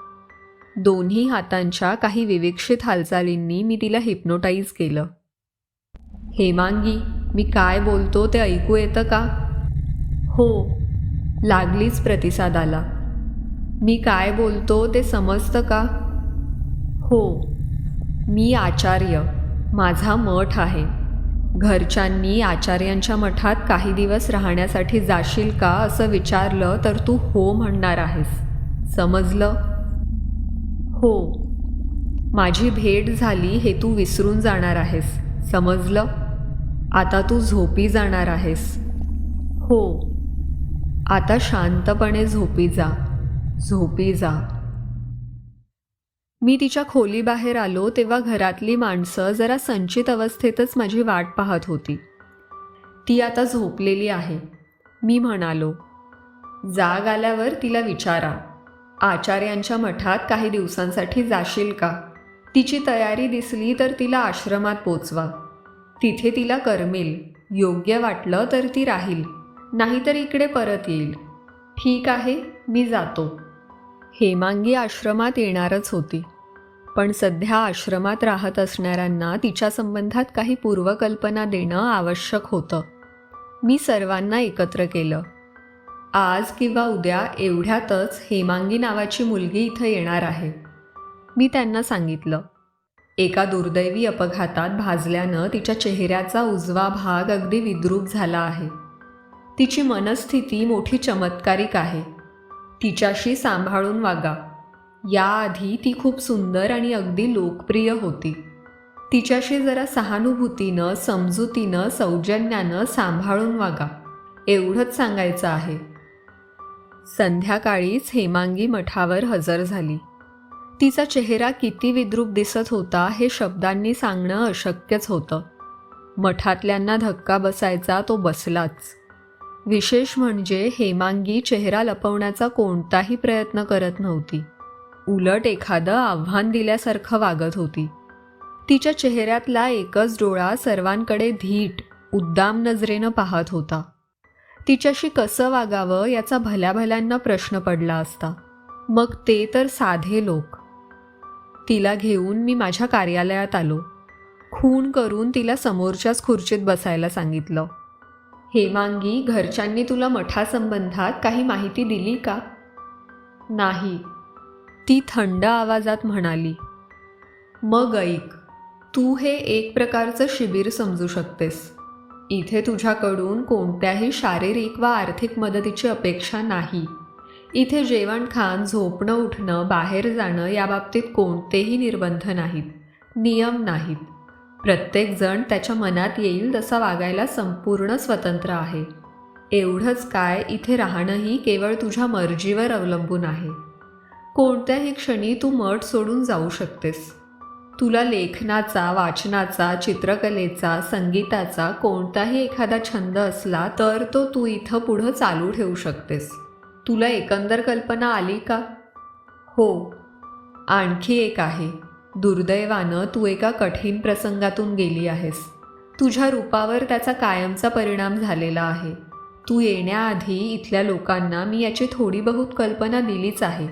दोन्ही हातांच्या काही विवेक्षित हालचालींनी मी तिला हिप्नोटाईज केलं. हेमांगी, मी काय बोलतो ते ऐकू येतं का? हो, लागलीच प्रतिसाद आला. मी काय बोलतो ते समजतं का? हो. मी आचार्य, माझा मठ आहे. घरच्यांनी आचार्यांच्या मठात काही दिवस राहण्यासाठी जाशील का असं विचारलं तर तू हो म्हणणार आहेस, समजलं? हो. माझी भेट झाली हे तू विसरून जाणार आहेस, समजलं? आता तू झोपी जाणार आहेस. हो. आता शांतपणे झोपी जा, झोपी जा. मी तिच्या खोलीबाहेर आलो तेव्हा घरातली माणसं जरा संचित अवस्थेतच माझी वाट पाहत होती. ती आता झोपलेली आहे, मी म्हणालो. जाग आल्यावर तिला विचारा, आचार्यांच्या मठात काही दिवसांसाठी जाशील का? तिची तयारी दिसली तर तिला आश्रमात पोचवा. तिथे तिला करमेल, योग्य वाटलं तर ती राहील, नाहीतर इकडे परत येईल. ठीक आहे, मी जातो. हेमांगी आश्रमात येणारच होती, पण सध्या आश्रमात राहत असणाऱ्यांना तिच्या संबंधात काही पूर्वकल्पना देणं आवश्यक होतं. मी सर्वांना एकत्र केलं. आज किंवा उद्या एवढ्यातच हेमांगी नावाची मुलगी इथं येणार आहे. मी त्यांना सांगितलं. एका दुर्दैवी अपघातात भाजल्यानं तिच्या चेहऱ्याचा उजवा भाग अगदी विद्रूप झाला आहे. तिची मनस्थिती मोठी चमत्कारिक आहे. तिच्याशी सांभाळून वागा. याआधी ती खूप सुंदर आणि अगदी लोकप्रिय होती. तिच्याशी जरा सहानुभूतीनं, समजुतीनं, सौजन्यानं सांभाळून वागा, एवढंच सांगायचं आहे. संध्याकाळीच हेमांगी मठावर हजर झाली. तिचा चेहरा किती विद्रूप दिसत होता हे शब्दांनी सांगणं अशक्यच होतं. मठातल्यांना धक्का बसायचा तो बसलाच. विशेष म्हणजे हेमांगी चेहरा लपवण्याचा कोणताही प्रयत्न करत नव्हती. उलट एखादं आव्हान दिल्यासारखं वागत होती. तिच्या चेहऱ्यातला एकच डोळा सर्वांकडे धीट, उद्दाम नजरेनं पाहत होता. तिच्याशी कसं वागावं याचा भल्याभल्यांना प्रश्न पडला असता, मग ते तर साधे लोक. तिला घेऊन मी माझ्या कार्यालयात आलो. खूण करून तिला समोरच्याच खुर्चीत बसायला सांगितलं. हेमांगी, घरच्यांनी तुला मठासंबंधात काही माहिती दिली का? नाही, ती थंड आवाजात म्हणाली. मग ऐक, तू हे एक प्रकारचं शिबिर समजू शकतेस. इथे तुझ्याकडून कोणत्याही शारीरिक वा आर्थिक मदतीची अपेक्षा नाही. इथे जेवण खाण, झोपणं, उठणं, बाहेर जाणं याबाबतीत कोणतेही निर्बंध नाहीत, नियम नाहीत. प्रत्येकजण त्याच्या मनात येईल तसा वागायला संपूर्ण स्वतंत्र आहे. एवढंच काय, इथे राहणंही केवळ तुझ्या मर्जीवर अवलंबून आहे. कोणत्याही क्षणी तू मठ सोडून जाऊ शकतेस. तुला लेखनाचा, वाचनाचा, चित्रकलेचा, संगीताचा कोणताही एखादा छंद असला तर तो तू इथं पुढं चालू ठेवू शकतेस. तुला एकंदर कल्पना आली का? हो. आणखी एक आहे. दुर्दैवानं तू एका कठीण प्रसंगातून गेली आहेस. तुझ्या रूपावर त्याचा कायमचा परिणाम झालेला आहे. तू येण्याआधी इथल्या लोकांना मी याची थोडी बहुत कल्पना दिलीच आहे.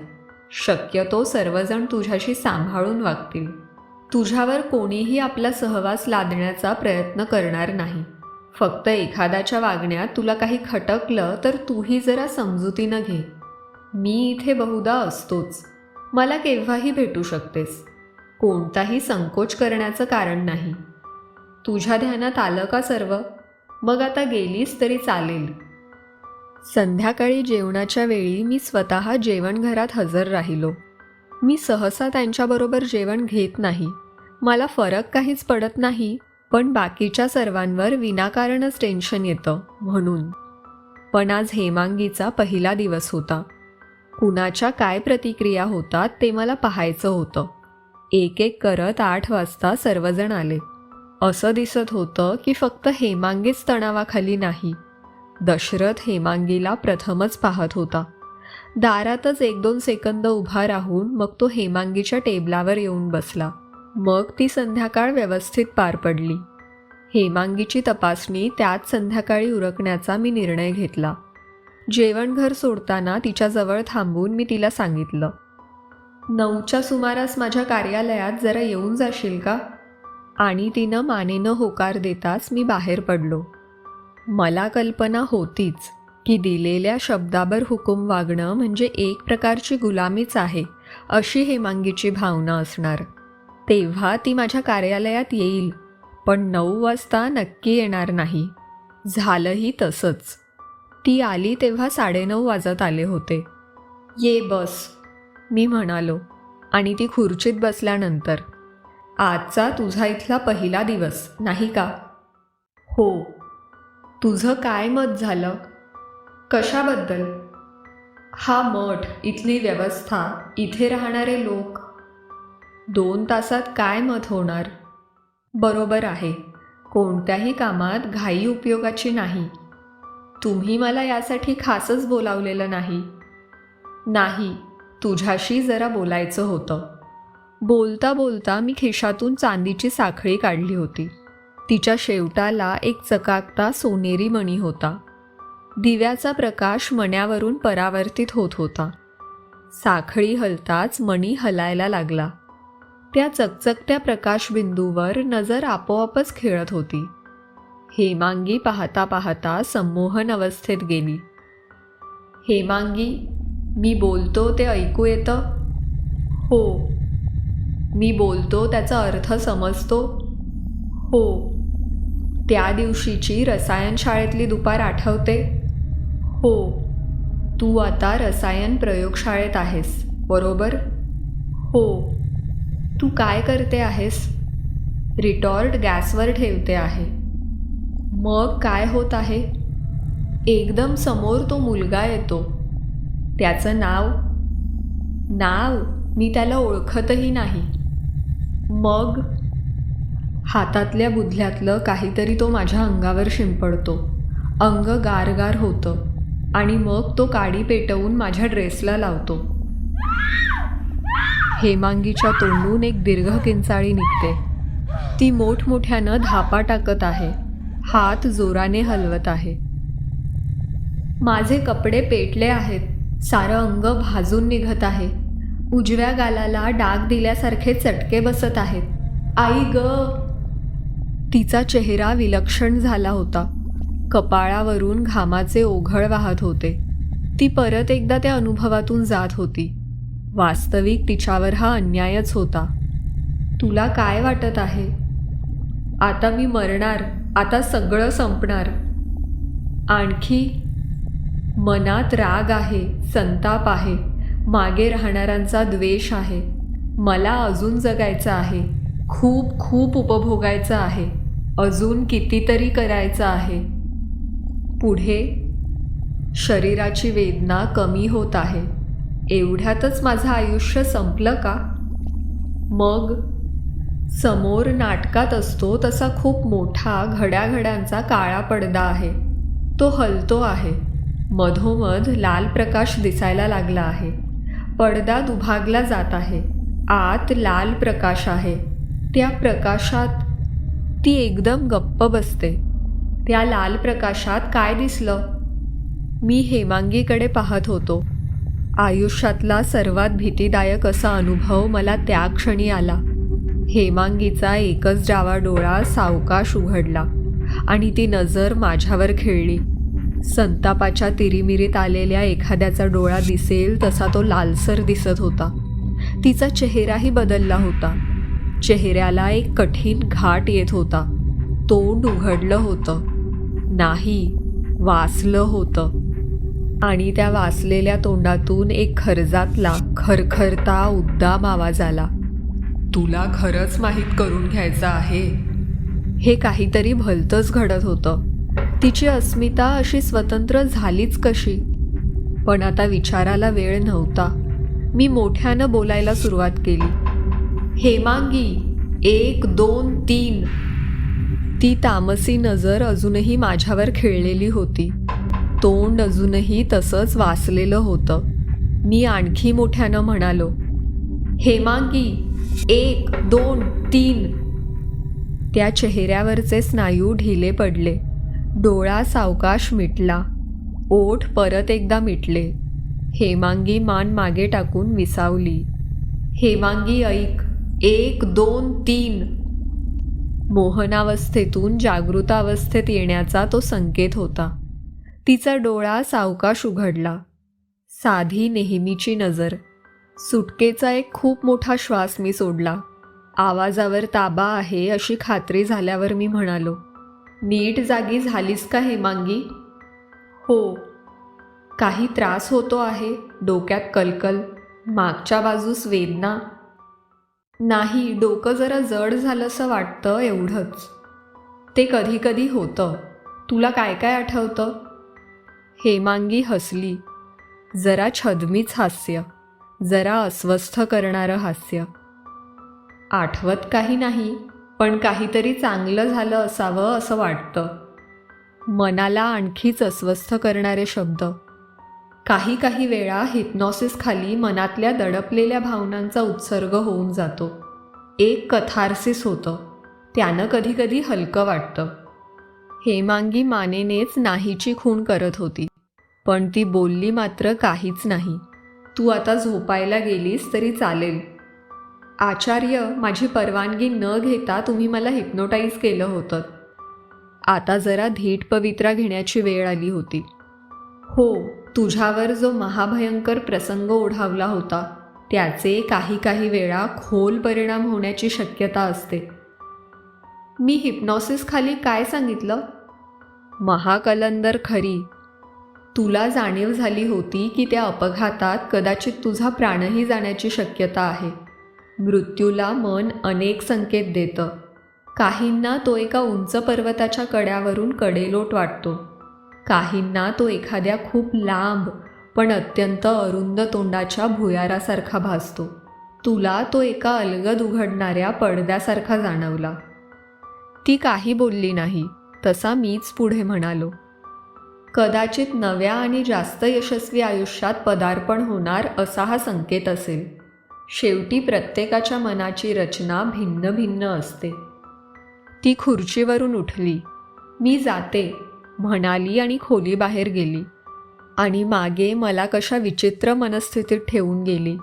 शक्यतो सर्वजण तुझ्याशी सांभाळून वागतील. तुझ्यावर कोणीही आपला सहवास लादण्याचा प्रयत्न करणार नाही. फक्त एखाद्याच्या वागण्यात तुला काही खटकलं तर तूही जरा समजुतीनं घे. मी इथे बहुधा असतोच. मला केव्हाही भेटू शकतेस. कोणताही संकोच करण्याचं कारण नाही. तुझ्या ध्यानात आलं का सर्व? मग आता गेलीस तरी चालेल. संध्याकाळी जेवणाच्या वेळी मी स्वतः जेवणघरात हजर राहिलो. मी सहसा त्यांच्याबरोबर जेवण घेत नाही. मला फरक काहीच पडत नाही, पण बाकीच्या सर्वांवर विनाकारणच टेन्शन येतं म्हणून. पण आज हेमांगीचा पहिला दिवस होता. कुणाच्या काय प्रतिक्रिया होतात ते मला पाहायचं होतं. एक एक करत 8 वाजता सर्वजण आले. असं दिसत होतं की फक्त हेमांगीच तणावाखाली नाही. दशरथ हेमांगीला प्रथमच पाहत होता. दारातच 1-2 सेकंद उभा राहून मग तो हेमांगीच्या टेबलावर येऊन बसला. मग ती संध्याकाळ व्यवस्थित पार पडली. हेमांगीची तपासणी त्याच संध्याकाळी उरकण्याचा मी निर्णय घेतला. जेवणघर सोडताना तिच्याजवळ थांबून मी तिला सांगितलं, 9च्या सुमारास माझ्या कार्यालयात जरा येऊन जाशील का? आणि तिनं मानेनं होकार देताच मी बाहेर पडलो. मला कल्पना होतीच की दिलेल्या शब्दावर हुकूम वागणं म्हणजे एक प्रकारची गुलामीच आहे, अशी हेमांगीची भावना असणार. तेव्हा ती माझ्या कार्यालयात येईल, पण 9 वाजता नक्की येणार नाही. झालंही तसंच. ती आली तेव्हा 9:30 वाजत आले होते. ये बस, मी म्हणालो आणि ती खुर्चीत बसल्यानंतर, आजचा तुझा इथला पहिला दिवस नाही का? हो. तुझं काय मत झालं? कशाबद्दल? हा मठ, इथली व्यवस्था, इथे राहणारे लोक. 2 तासात काय मत होणार? बरोबर आहे. कोणत्याही कामात घाई उपयोगाची नाही. तुम्ही मला यासाठी खासच बोलावलेलं नाही. नाही, तुझ्याशी जरा बोलायचं होतं. बोलता बोलता मी खिशातून चांदीची साखळी काढली होती. तिच्या शेवटाला एक चकाकता सोनेरी मणी होता. दिव्याचा प्रकाश मण्यावरून परावर्तित होत होता. साखळी हलताच मणी हलायला लागला. त्या चकचकत्या प्रकाशबिंदूवर नजर आपोआपच खेळत होती. हेमांगी पाहता पाहता संमोहन अवस्थेत गेली. हेमांगी, मी बोलतो ते ऐकू येतं? हो. मी बोलतो त्याचा अर्थ समजतो? हो. त्या दिवशीची रसायन शाळेतली दुपार आठवते? हो. तू आता रसायन प्रयोगशाळेत आहेस, बरोबर? हो. तू काय करते आहेस? रिटॉर्ट गॅसवर ठेवते आहे. मग काय होत आहे? एकदम समोर तो मुलगा येतो. त्याचं नाव मी त्याला ओळखतही नाही. मग हातातल्या बुधल्यातलं काहीतरी तो माझ्या अंगावर शिंपडतो. अंग गारगार होतं आणि मग तो काडी पेटवून माझ्या ड्रेसला लावतो. हेमांगीच्या तोंडून एक दीर्घ किंचाळी निघते. ती मोठमोठ्यानं धापा टाकत आहे. हात जोराने हलवत आहे. माझे कपडे पेटले आहेत. सारं अंग भाजून निघत आहे. उजव्या गालाला डाग दिल्यासारखे चटके बसत आहेत. आई ग! तिचा चेहरा विलक्षण झाला होता. कपाळावरून घामाचे ओघळ वाहत होते. ती परत एकदा त्या अनुभवातून जात होती. वास्तविक तिच्यावर हा अन्यायच होता. तुला काय वाटत आहे? आता मी मरणार. आता सगळं संपणार. आणखी? मनात राग आहे, संताप आहे, मागे राहणाऱ्यांचा द्वेष आहे. मला अजून जगायचं आहे. खूप खूप उपभोगायचं आहे. अजून कितीतरी करायचं आहे. पुढे शरीराची वेदना कमी होत आहे. एवढ्यातच माझं आयुष्य संपलं का? मग समोर नाटकात असतो तसा खूप मोठा घड्याघड्यांचा काळा पडदा आहे. तो हलतो आहे. मधोमध लाल प्रकाश दिसायला लागला आहे. पडदा दुभागला जात आहे. आत लाल प्रकाश आहे. त्या प्रकाशात ती एकदम गप्प बसते. त्या लाल प्रकाशात काय दिसलं? मी हेमांगीकडे पाहत होतो. आयुष्यातला सर्वात भीतीदायक असा अनुभव मला त्या क्षणी आला. हेमांगीचा एकच डावा डोळा सावकाश उघडला आणि ती नजर माझ्यावर खेळली. संतापाच्या तिरीमिरीत आलेल्या एखाद्याचा डोळा दिसेल तसा तो लालसर दिसत होता. तिचा चेहराही बदलला होता. चेहऱ्याला एक कठीण घाट येत होता. तोंड उघडलं होतं. नाही, वासलं होतं. आणि त्या वासलेल्या तोंडातून एक खरजातला खरखरता उद्दाम आवाज आला. तुला खरंच माहीत करून घ्यायचं आहे. हे काहीतरी भलतंच घडत होतं. तिची अस्मिता अशी स्वतंत्र झालीच कशी? पण आता विचाराला वेळ नव्हता. मी मोठ्यानं बोलायला सुरुवात केली. हेमांगी, 1 2 3. ती तामसी नजर अजूनही माझ्यावर खिळलेली होती. तोंड अजूनही तसंच वासलेलं होतं. मी आणखी मोठ्यानं म्हणालो, हेमांगी, 1 2 3. त्या चेहऱ्यावरचे स्नायू ढिले पडले. डोळा सावकाश मिटला. ओठ परत एकदा मिटले. हेमांगी मान मागे टाकून विसावली. हेमांगी, ऐक, 1 2 3. मोहनावस्थेतून जागृतावस्थेत येण्याचा तो संकेत होता. तिचा डोळा सावकाश उघडला. साधी नेहमीची नजर. सुटकेचा एक खूप मोठा श्वास मी सोडला. आवाजावर ताबा आहे अशी खात्री झाल्यावर मी म्हणालो, नीट जागी झालीस का हेमांगी? हो. काही त्रास होतो आहे? डोक्यात कलकल, मागच्या बाजूस वेदना? नाही, डोकं जरा जड झालंसं वाटतं, एवढंच. ते कधी कधी होतं. तुला काय काय आठवतं? हेमांगी हसली. जरा छदमीच हास्य, जरा अस्वस्थ करणारं हास्य. आठवत काही नाही, पण काहीतरी चांगलं झालं असावं असं वाटतं. मनाला आणखीच अस्वस्थ करणारे शब्द. काही काही वेळा हिप्नॉसिसखाली मनातल्या दडपलेल्या भावनांचा उत्सर्ग होऊन जातो. एक कथार्सिस होतं. त्यानं कधी कधी हलकं वाटतं. हेमांगी मानेनेच नाहीची खूण करत होती, पण ती बोलली मात्र काहीच नाही. तू आता झोपायला गेलीस तरी चालेल. आचार्य, माझी परवानगी न घेता तुम्ही मला हिप्नोटाईज केलं होतं. आता जरा धीट पवित्रा घेण्याची वेळ आली होती. हो, तुझ्यावर जो महाभयंकर प्रसंग ओढावला होता त्याचे काही काही वेळा खोल परिणाम होण्याची शक्यता असते. मी हिप्नॉसिसखाली काय सांगितलं? महाकलंदर खरी. तुला जाणीव झाली होती की त्या अपघातात कदाचित तुझा प्राणही जाण्याची शक्यता आहे. मृत्यूला मन अनेक संकेत देतं. काहींना तो एका उंच पर्वताच्या कड्यावरून कडेलोट वाटतो. काहींना तो एखाद्या खूप लांब पण अत्यंत अरुंद तोंडाच्या भुयारासारखा भासतो. तुला तो एका अलगद उघडणाऱ्या पडद्यासारखा जाणवला. ती काही बोलली नाही. तसा मीच पुढे म्हणालो, कदाचित नव्या आणि जास्त यशस्वी आयुष्यात पदार्पण होणार असा हा संकेत असेल. शेवटी प्रत्येकाच्या मनाची रचना भिन्न भिन्न असते. ती खुर्चीवरून उठली. मी जाते म्हणाली आणि खोलीबाहेर गेली. आणि मागे मला कशा विचित्र मनस्थितीत ठेवून गेली.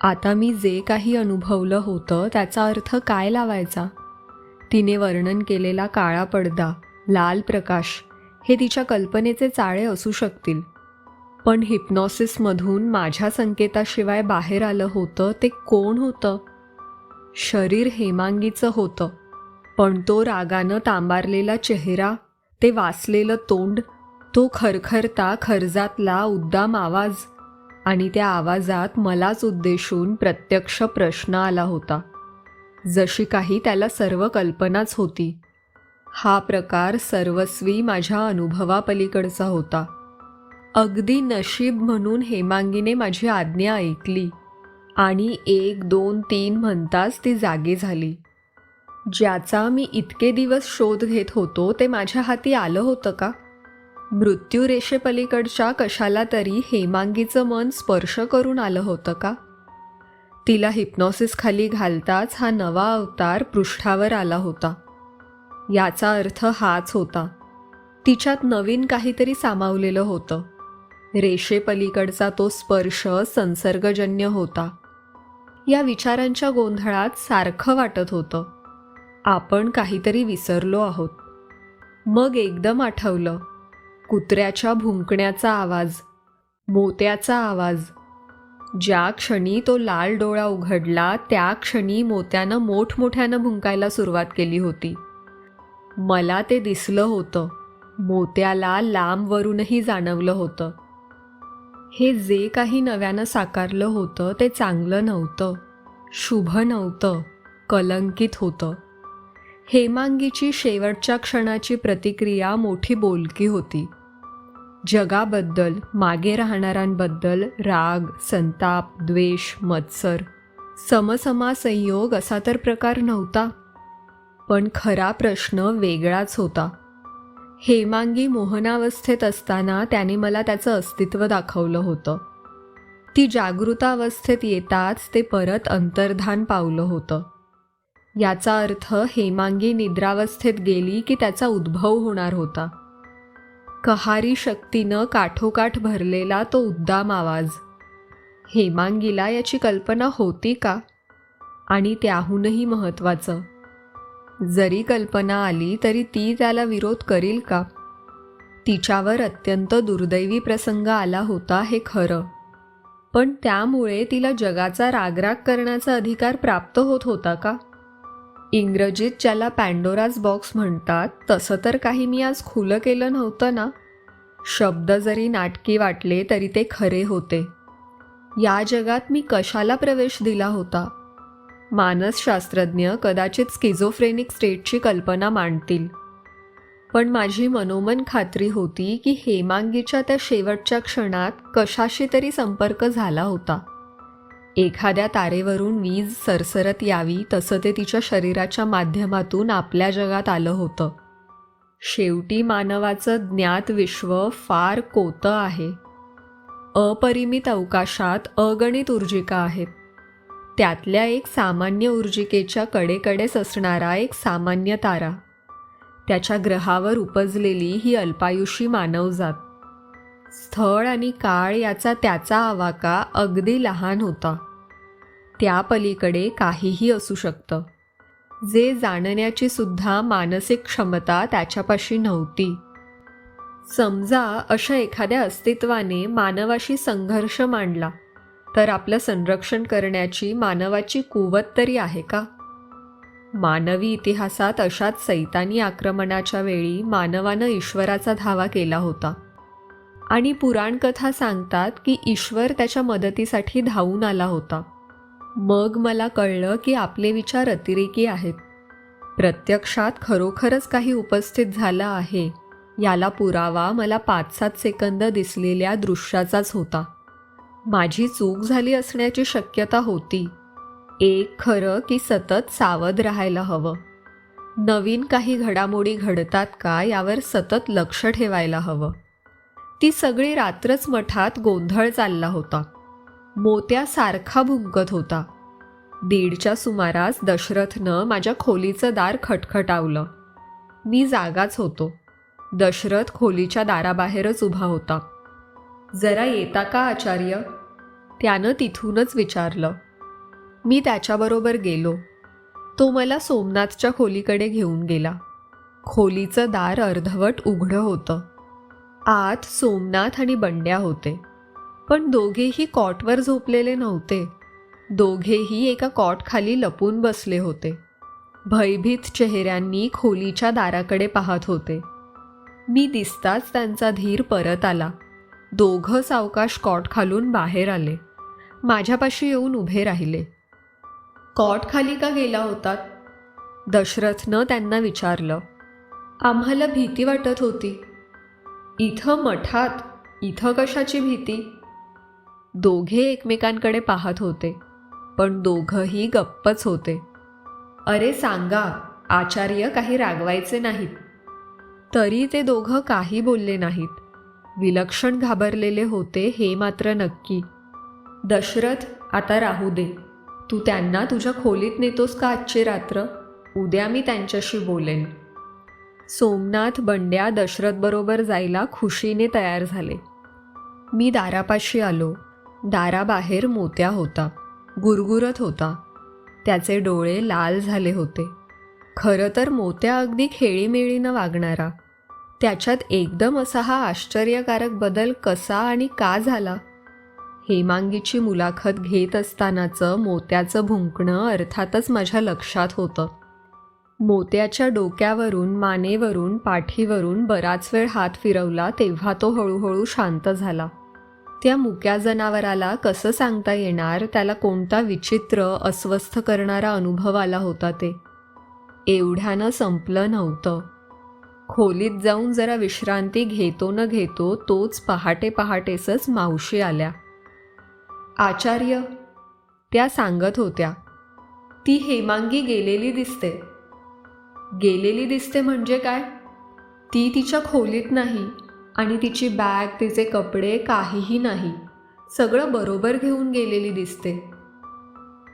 आता मी जे काही अनुभवलं होतं त्याचा अर्थ काय लावायचा? तिने वर्णन केलेला काळा पडदा, लाल प्रकाश हे तिच्या कल्पनेचे चाळे असू शकतील, पण हिप्नॉसिसमधून माझ्या संकेताशिवाय बाहेर आलं होतं ते कोण होतं? शरीर हेमांगीचं होतं, पण तो रागानं तांबारलेला चेहरा, ते वासलेलं तोंड, तो खरखरता खर्जातला उद्दाम आवाज, आणि त्या आवाजात मलाच उद्देशून प्रत्यक्ष प्रश्न आला होता. जशी काही त्याला सर्व कल्पनाच होती. हा प्रकार सर्वस्वी माझ्या अनुभवापलीकडचा होता. अगदी नशीब म्हणून हेमांगीने माझी आज्ञा ऐकली आणि 1 2 3 म्हणताच ती जागी झाली. ज्याचा मी इतके दिवस शोध घेत होतो ते माझ्या हाती आलं होतं का? मृत्यू रेषेपलीकडच्या कशाला तरी हेमांगीचं मन स्पर्श करून आलं होतं का? तिला हिप्नॉसिसखाली घालताच हा नवा अवतार पृष्ठावर आला होता. याचा अर्थ हाच होता. तिच्यात नवीन काहीतरी सामावलेलं होतं. रेषेपलीकडचा तो स्पर्श संसर्गजन्य होता. या विचारांच्या गोंधळात सारखं वाटत होतं, आपण काहीतरी विसरलो आहोत. मग एकदम आठवलं, कुत्र्याच्या भुंकण्याचा आवाज, मोत्याचा आवाज. ज्या क्षणी तो लाल डोळा उघडला त्या क्षणी मोत्यानं मोठमोठ्यानं भुंकायला सुरुवात केली होती. मला ते दिसलं होतं. मोत्याला लांबवरूनही जाणवलं होतं. हे जे काही नव्यानं साकारलं होतं ते चांगलं नव्हतं, शुभ नव्हतं, कलंकित होतं. हेमांगीची शेवटच्या क्षणाची प्रतिक्रिया मोठी बोलकी होती. जगाबद्दल, मागे राहणाऱ्यांबद्दल राग, संताप, द्वेष, मत्सर समसमा संयोग असा तर प्रकार नव्हता, पण खरा प्रश्न वेगळाच होता. हेमांगी मोहनावस्थेत असताना त्याने मला त्याचं अस्तित्व दाखवलं होतं. ती जागृतावस्थेत येताच ते परत अंतर्धान पावलं होतं. याचा अर्थ हेमांगी निद्रावस्थेत गेली की त्याचा उद्भव होणार होता. कहारी शक्तीनं काठोकाठ भरलेला तो उद्दाम आवाज. हेमांगीला याची कल्पना होती का? आणि त्याहूनही महत्त्वाचं, जरी कल्पना आली तरी ती त्याला विरोध करील का? तिच्यावर अत्यंत दुर्दैवी प्रसंग आला होता हे खरं, पण त्यामुळे तिला जगाचा रागराग करण्याचा अधिकार प्राप्त होत होता का? इंग्रजीत ज्याला पॅन्डोराज बॉक्स म्हणतात तसं तर काही मी आज खुलं केलं नव्हतं ना. शब्द जरी नाटकी वाटले तरी ते खरे होते. या जगात मी कशाला प्रवेश दिला होता? मानसशास्त्रज्ञ कदाचित स्किझोफ्रेनिक स्टेटची कल्पना मांडतील, पण माझी मनोमन खात्री होती की हेमांगीच्या त्या शेवटच्या क्षणात कशाशी तरी संपर्क झाला होता. एखाद्या तारेवरून वीज सरसरत यावी तसं ते तिच्या शरीराच्या माध्यमातून आपल्या जगात आलं होतं. शेवटी मानवाचं ज्ञात विश्व फार कोतं आहे. अपरिमित अवकाशात अगणित ऊर्जिका आहेत. त्यातल्या एक सामान्य ऊर्जिकेच्या कडेकडेच असणारा एक सामान्य तारा, त्याच्या ग्रहावर उपजलेली ही अल्पायुषी मानवजात. स्थळ आणि काळ याचा त्याचा आवाका अगदी लहान होता. त्या पलीकडे काहीही असू शकतं, जे जाणण्याची सुद्धा मानसिक क्षमता त्याच्यापाशी नव्हती. समजा अशा एखाद्या अस्तित्वाने मानवाशी संघर्ष मांडला तर आपलं संरक्षण करण्याची मानवाची कुवत तरी आहे का? मानवी इतिहासात अशाच सैतानी आक्रमणाच्या वेळी मानवानं ईश्वराचा धावा केला होता आणि पुराणकथा सांगतात की ईश्वर त्याच्या मदतीसाठी धावून आला होता. मग मला कळलं की आपले विचार अतिरेकी आहेत. प्रत्यक्षात खरोखरच काही उपस्थित झालं आहे याला पुरावा मला 5-7 सेकंद दिसलेल्या दृश्याचाच होता. माझी चूक झाली असण्याची शक्यता होती. एक खरं की सतत सावध राहायला हवं. नवीन काही घडामोडी घडतात का यावर सतत लक्ष ठेवायला हवं. ती सगळी रात्रच मठात गोंधळ चालला होता. मोत्या सारखा भुंकत होता. 1:30च्या सुमारास दशरथनं माझ्या खोलीचं दार खटखटावलं. मी जागाच होतो. दशरथ खोलीच्या दाराबाहेरच उभा होता. जरा येता का आचार्य? त्यानं तिथूनच विचारलं. मी त्याच्याबरोबर गेलो. तो मला सोमनाथच्या खोलीकडे घेऊन गेला. खोलीचं दार अर्धवट उघडं होतं. आत सोमनाथ आणि बंड्या होते, पण दोघेही कॉटवर झोपलेले नव्हते. दोघेही एका कॉटखाली लपून बसले होते. भयभीत चेहऱ्यांनी खोलीच्या दाराकडे पाहत होते. मी दिसताच त्यांचा धीर परत आला. दोघं सावकाश कॉट खालून बाहेर आले. माझ्यापाशी येऊन उभे राहिले. कॉट खाली का गेला होतात? दशरथनं त्यांना विचारलं. आम्हाला भीती वाटत होती. इथं मठात? इथं कशाची भीती? दोघे एकमेकांकडे पाहत होते, पण दोघंही गप्पच होते. अरे सांगा, आचार्य काही रागवायचे नाहीत. तरी ते दोघं काही बोलले नाहीत. विलक्षण घाबरलेले होते हे मात्र नक्की. दशरथ, आता राहू दे. तू त्यांना तुझ्या खोलीत नेतोस का आजची रात्र? उद्या मी त्यांच्याशी बोलेन. सोमनाथ बंड्या दशरथबरोबर जायला खुशीने तयार झाले. मी दारापाशी आलो. दाराबाहेर मोत्या होता. गुरगुरत होता. त्याचे डोळे लाल झाले होते. खरं तर मोत्या अगदी खेळीमेळीनं वागणारा. त्याच्यात एकदम असा हा आश्चर्यकारक बदल कसा आणि का झाला? हेमांगीची मुलाखत घेत असतानाचं मोत्याचं भुंकणं अर्थातच माझ्या लक्षात होतं. मोत्याच्या डोक्यावरून, मानेवरून, पाठीवरून बराच वेळ हात फिरवला तेव्हा तो हळूहळू शांत झाला. त्या मुक्या जनावराला कसं सांगता येणार त्याला कोणता विचित्र, अस्वस्थ करणारा अनुभव आला होता ते. एवढ्यानं संपलं नव्हतं. खोलीत जाऊन जरा विश्रांती घेतो न घेतो तोच पहाटे पहाटेसच मावशी आल्या. आचार्य, त्या सांगत होत्या, ती हेमांगी गेलेली दिसते. गेलेली दिसते म्हणजे काय? ती तिच्या खोलीत नाही आणि तिची बॅग, तिचे कपडे काहीही नाही. सगळं बरोबर घेऊन गेलेली दिसते.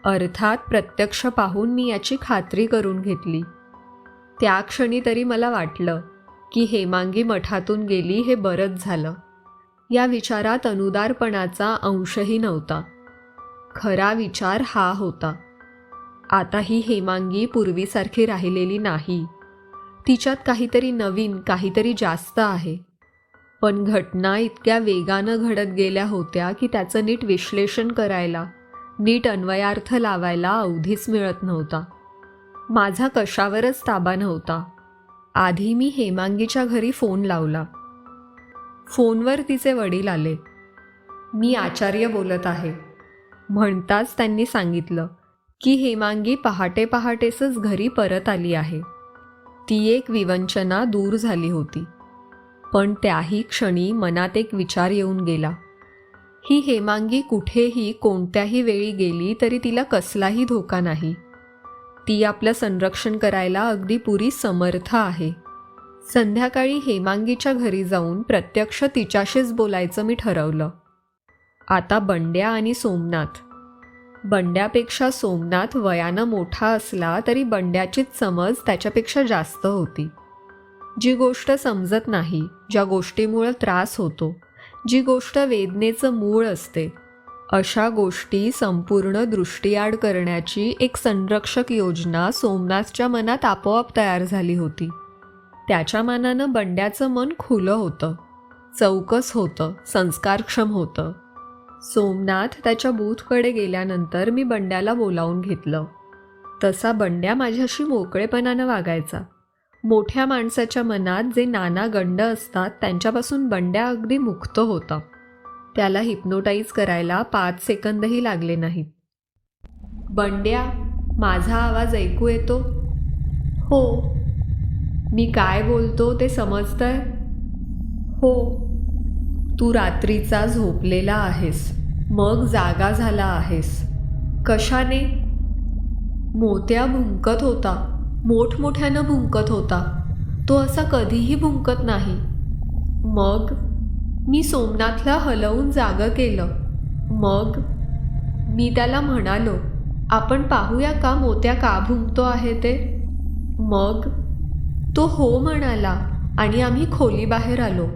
अर्थात प्रत्यक्ष पाहून मी याची खात्री करून घेतली. त्या क्षणी तरी मला वाटलं की हेमांगी मठातून गेली हे बरंच झालं. या विचारात अनुदारपणाचा अंशही नव्हता. खरा विचार हा होता, आता ही हेमांगी पूर्वीसारखी राहिलेली नाही. तिच्यात काहीतरी नवीन, काहीतरी जास्त आहे. पण घटना इतक्या वेगानं घडत गेल्या होत्या की त्याचं नीट विश्लेषण करायला, नीट अन्वयार्थ लावायला अवधीच मिळत नव्हता. माझा कशावरच ताबा नव्हता. आधी मी हेमांगीच्या घरी फोन लावला. फोनवर तिचे वडील आले. मी आचार्य बोलत आहे म्हणताच त्यांनी सांगितलं की हेमांगी पहाटे पहाटेसच घरी परत आली आहे. ती एक विवंचना दूर झाली होती. पण त्याही क्षणी मनात एक विचार येऊन गेला, ही हेमांगी कुठेही कोणत्याही वेळी गेली तरी तिला कसलाही धोका नाही. ती आपलं संरक्षण करायला अगदी पुरी समर्थ आहे. संध्याकाळी हेमांगीच्या घरी जाऊन प्रत्यक्ष तिच्याशीच बोलायचं मी ठरवलं. आता बंड्या आणि सोमनाथ. बंड्यापेक्षा सोमनाथ वयानं मोठा असला तरी बंड्याचीच समज त्याच्यापेक्षा जास्त होती. जी गोष्ट समजत नाही, ज्या गोष्टीमुळं त्रास होतो, जी गोष्ट वेदनेचं मूळ असते, अशा गोष्टी संपूर्ण दृष्टीआड करण्याची एक संरक्षक योजना सोमनाथच्या मनात आपोआप तयार झाली होती. त्याच्या मानानं बंड्याचं मन खुलं होतं, चौकस होतं, संस्कारक्षम होतं. सोमनाथ त्याच्या बूथकडे गेल्यानंतर मी बंड्याला बोलावून घेतलं. तसा बंड्या माझ्याशी मोकळेपणानं वागायचा. मोठ्या माणसाच्या मनात जे नाना गंड असतात त्यांच्यापासून बंड्या अगदी मुक्त होता. त्याला हिप्नोटाईज करायला 5 सेकंदही लागले नाहीत. बंड्या, माझा आवाज ऐकू येतो? हो. मी काय बोलतो ते समजतंय? हो. तू रात्रीचा झोपलेला आहेस, मग जागा झाला आहेस. कशाने? मोत्या भुंकत होता, मोठमोठ्यानं भुंकत होता. तो असा कधीही भुंकत नाही. मग मी सोमनाथला हलवून जागं केलं. मग मी त्याला म्हणालो, आपण पाहूया का मोत्या का भुंकतो आहे ते? मग तो हो म्हणाला आणि आम्ही खोलीबाहेर आलो.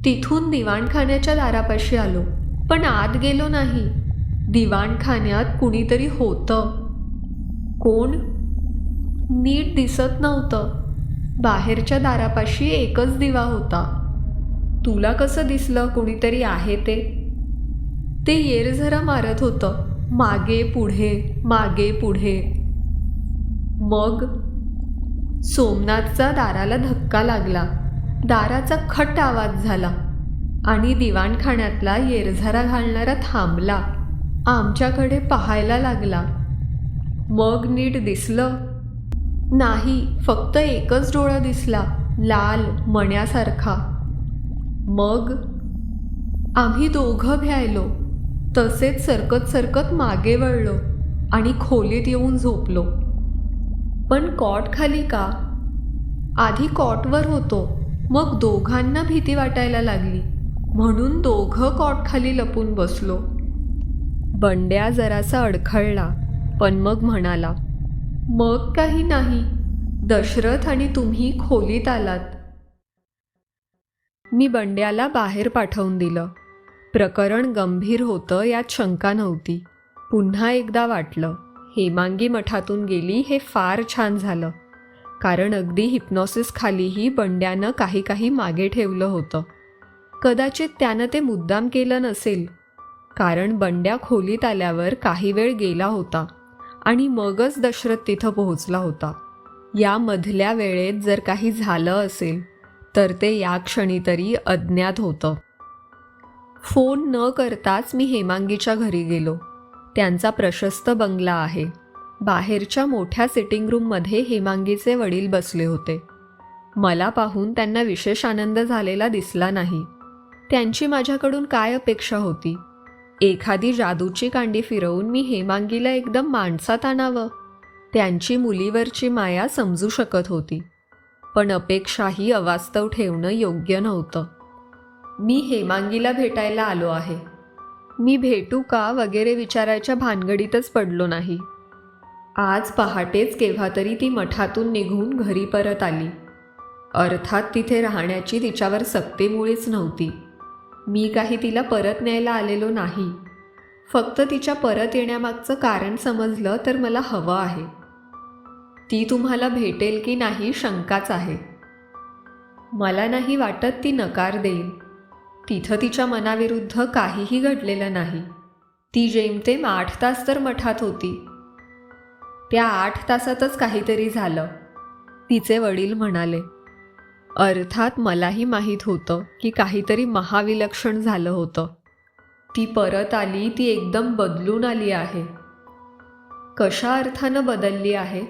तिथून दिवाणखान्याच्या दारापाशी आलो, पण आत गेलो नाही. दिवाणखान्यात कुणीतरी होतं. कोण? नीट दिसत नव्हतं. बाहेरच्या दारापाशी एकच दिवा होता. तुला कसं दिसलं कुणीतरी आहे ते? ते येरझरा मारत होतं, मागे पुढे, मागे पुढे. मग सोमनाथचा दाराला धक्का लागला. दाराचा खट आवाज झाला आणि दिवाणखान्यातला येरझारा घालणारा थांबला. आमच्याकडे पाहायला लागला. मग नीट दिसलं? नाही, फक्त एकच डोळा दिसला, लाल मण्यासारखा. मग आम्ही दोघं भ्यायलो. तसेच सरकत सरकत मागे वळलो आणि खोलीत येऊन झोपलो. पण कॉट खाली का? आधी कॉटवर होतो, मग दोघांना भीती वाटायला लागली म्हणून दोघं कॉट खाली लपून बसलो. बंड्या जरासा अडखळला, पण मग म्हणाला, मग काही नाही. दशरथ आणि तुम्ही खोलीत आलात. मी बंड्याला बाहेर पाठवून दिलं. प्रकरण गंभीर होतं यात शंका नव्हती. पुन्हा एकदा वाटलं, हेमांगी मठातून गेली हे फार छान झालं. कारण अगदी हिप्नॉसिस खालीही बंड्यानं काही काही मागे ठेवलं होतं. कदाचित त्यानं ते मुद्दाम केलं नसेल, कारण बंड्या खोलीत आल्यावर काही वेळ गेला होता आणि मगच दशरथ तिथं पोहोचला होता. या मधल्या वेळेत जर काही झालं असेल तर ते या क्षणी तरी अज्ञात होतं. फोन न करताच मी हेमांगीच्या घरी गेलो. त्यांचा प्रशस्त बंगला आहे. बाहेरच्या मोठ्या सिटिंग रूममध्ये हेमांगीचे वडील बसले होते. मला पाहून त्यांना विशेष आनंद झालेला दिसला नाही. त्यांची माझ्याकडून काय अपेक्षा होती? एखादी जादूची कांडी फिरवून मी हेमांगीला एकदम माणसात आणावं. त्यांची मुलीवरची माया समजू शकत होती, पण अपेक्षाही अवास्तव ठेवणं योग्य नव्हतं. मी हेमांगीला भेटायला आलो आहे. मी भेटू का वगैरे विचारायच्या भानगडीतच पडलो नाही. आज पहाटेच केव्हा तरी ती मठातून निघून घरी परत आली. अर्थात तिथे राहण्याची तिच्यावर सक्तीमुळेच नव्हती. मी काही तिला परत न्यायला आलेलो नाही. फक्त तिच्या परत येण्यामागचं कारण समजलं तर मला हवं आहे. ती तुम्हाला भेटेल की नाही शंकाच आहे. मला नाही वाटत ती नकार देईल. तिथं तिच्या मनाविरुद्ध काहीही घडलेलं नाही. ती जेमतेम 8 तास तर मठात होती. त्या 8 तासातच काहीतरी झालं, तिचे वडील म्हणाले. अर्थात मलाही माहीत होतं की काहीतरी महाविलक्षण झालं होतं. ती परत आली, ती एकदम बदलून आली आहे. कशा अर्थानं बदलली आहे?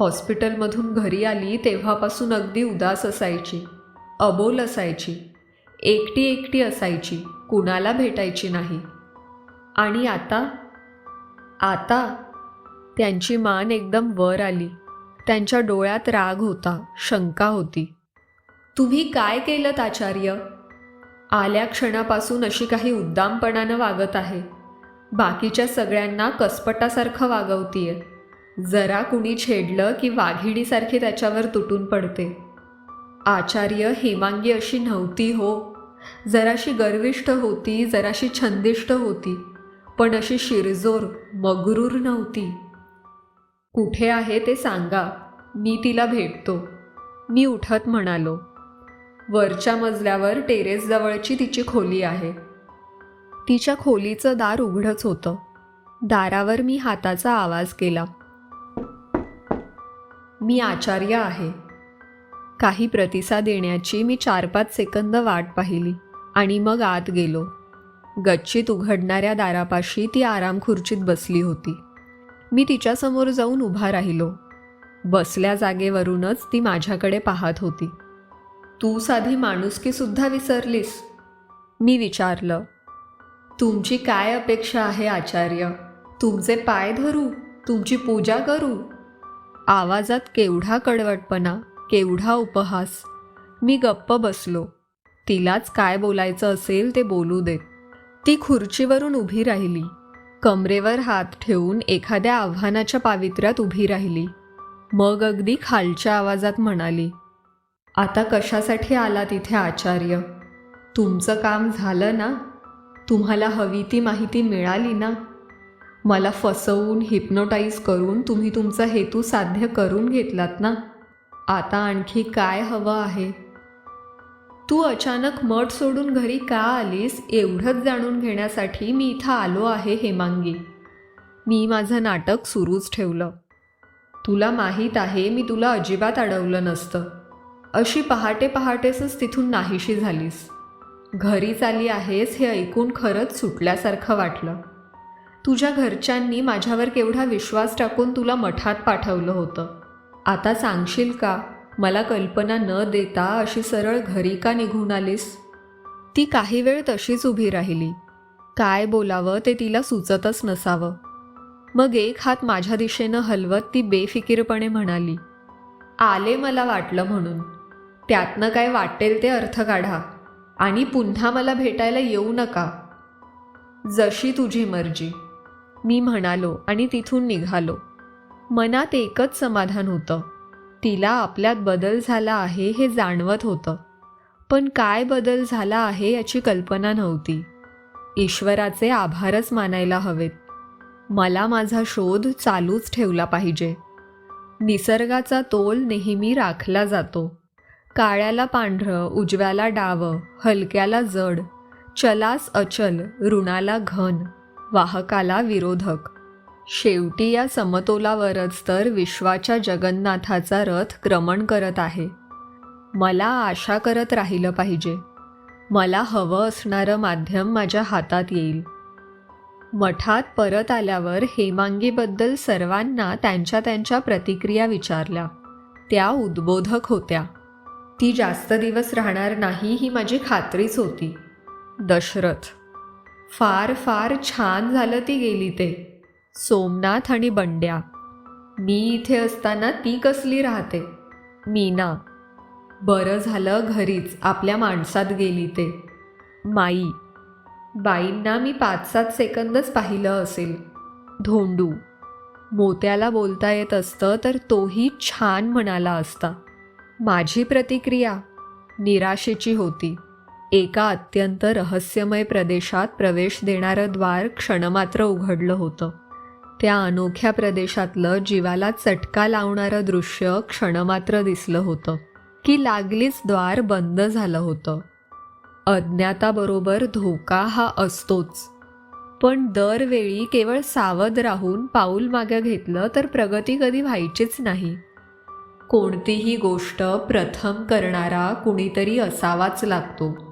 हॉस्पिटलमधून घरी आली तेव्हापासून अगदी उदास असायची, अबोल असायची, एकटी एकटी असायची, कुणाला भेटायची नाही. आणि आता आता त्यांची मान एकदम वर आली. त्यांच्या डोळ्यात राग होता, शंका होती. तुम्ही काय केलंत आचार्य? आल्या क्षणापासून अशी काही उद्दामपणानं वागत आहे. बाकीच्या सगळ्यांना कसपटासारखं वागवतीये. जरा कुणी छेडलं की वाघिणीसारखी त्याच्यावर तुटून पडते. आचार्य, हेमांगी अशी नव्हती हो. जराशी गर्विष्ठ होती, जराशी छंदिष्ट होती, पण अशी शिरजोर, मगरूर नव्हती. कुठे आहे ते सांगा, मी तिला भेटतो. मी उठत म्हणालो. वरच्या मजल्यावर टेरेसजवळची तिची खोली आहे. तिच्या खोलीचं दार उघडच होतं. दारावर मी हाताचा आवाज केला. मी आचार्य आहे. काही प्रतिसाद देण्याची मी 4-5 सेकंद वाट पाहिली आणि मग आत गेलो. गच्चीत उघडणाऱ्या दारापाशी ती आरामखुर्चीत बसली होती. मी तिच्यासमोर जाऊन उभा राहिलो. बसल्या जागेवरूनच ती माझ्याकडे पाहत होती. तू साधी माणुसकीसुद्धा विसरलीस? मी विचारलं. तुमची काय अपेक्षा आहे आचार्य? तुमचे पाय धरू? तुमची पूजा करू? आवाजात केवढा कडवटपणा, केवढा उपहास. मी गप्प बसलो. तिलाच काय बोलायचं असेल ते बोलू देत. ती खुर्चीवरून उभी राहिली. कमरेवर हात ठेवून एखाद्या आव्हानाच्या पावित्र्यात उभी राहिली. मग अगदी खालच्या आवाजात म्हणाली. आता कशासाठी आला तिथे आचार्य? तुमचं काम झालं ना? तुम्हाला हवी ती माहिती मिळाली ना? मला फसवून, हिप्नोटाईज करून तुम्ही तुमचा हेतू साध्य करून घेतलात ना? आता आणखी काय हवं आहे? तू अचानक मठ सोडून घरी का आलीस एवढंच जाणून घेण्यासाठी मी इथं आलो आहे हेमांगी. मी माझं नाटक सुरूच ठेवलं. तुला माहीत आहे मी तुला अजिबात अडवलं नसतं. अशी पहाटे पहाटेसच तिथून नाहीशी झालीस. घरीच आली आहेस हे ऐकून खरंच सुटल्यासारखं वाटलं. तुझ्या घरच्यांनी माझ्यावर केवढा विश्वास टाकून तुला मठात पाठवलं होतं. आता सांगशील का, मला कल्पना न देता अशी सरळ घरी का निघून आलीस? ती काही वेळ तशीच उभी राहिली. काय बोलावं ते तिला सुचतच नसावं. मग एक हात माझ्या दिशेनं हलवत ती बेफिकीरपणे म्हणाली. आले मला वाटलं म्हणून. त्यातनं काय वाटेल ते अर्थ काढा आणि पुन्हा मला भेटायला येऊ नका. जशी तुझी मर्जी, मी म्हणालो आणि तिथून निघालो. मनात एकच समाधान होतं. तिला आपल्यात बदल झाला आहे हे जाणवत होतं, पण काय बदल झाला आहे याची कल्पना नव्हती. ईश्वराचे आभारच मानायला हवेत. मला माझा शोध चालूच ठेवला पाहिजे. निसर्गाचा तोल नेहमी राखला जातो. काळ्याला पांढरं, उजव्याला डावं, हलक्याला जड, चलास अचल, ऋणाला घन, वाहकाला विरोधक. शेवटी या समतोलावरच तर विश्वाच्या जगन्नाथाचा रथ क्रमण करत आहे. मला आशा करत राहिलं पाहिजे. मला हवं असणारं माध्यम माझ्या हातात येईल. मठात परत आल्यावर हेमांगीबद्दल सर्वांना त्यांच्या त्यांच्या प्रतिक्रिया विचारल्या. त्या उद्बोधक होत्या. ती जास्त दिवस राहणार नाही ही माझी खात्रीच होती. दशरथ. फार फार छान झालं ती गेली ते. सोमनाथ आणि बंड्या. मी इथे असताना ती कसली राहते. मीना. बरं झालं घरीच आपल्या माणसात गेली ते. माई. बाईंना मी 5-7 सेकंदच पाहिलं असेल. धोंडू. मोत्याला बोलता येत असतं तर तोही छान म्हणाला असता. माझी प्रतिक्रिया निराशेची होती. एका अत्यंत रहस्यमय प्रदेशात प्रवेश देणारं द्वार क्षणमात्र उघडलं होतं. त्या अनोख्या प्रदेशातलं जीवाला चटका लावणारं दृश्य क्षणमात्र दिसलं होतं की लागलीच द्वार बंद झालं होतं. अज्ञाताबरोबर धोका हा असतोच, पण दरवेळी केवळ सावध राहून पाऊल मागे घेतलं तर प्रगती कधी व्हायचीच नाही. कोणतीही गोष्ट प्रथम करणारा कुणीतरी असावाच लागतो.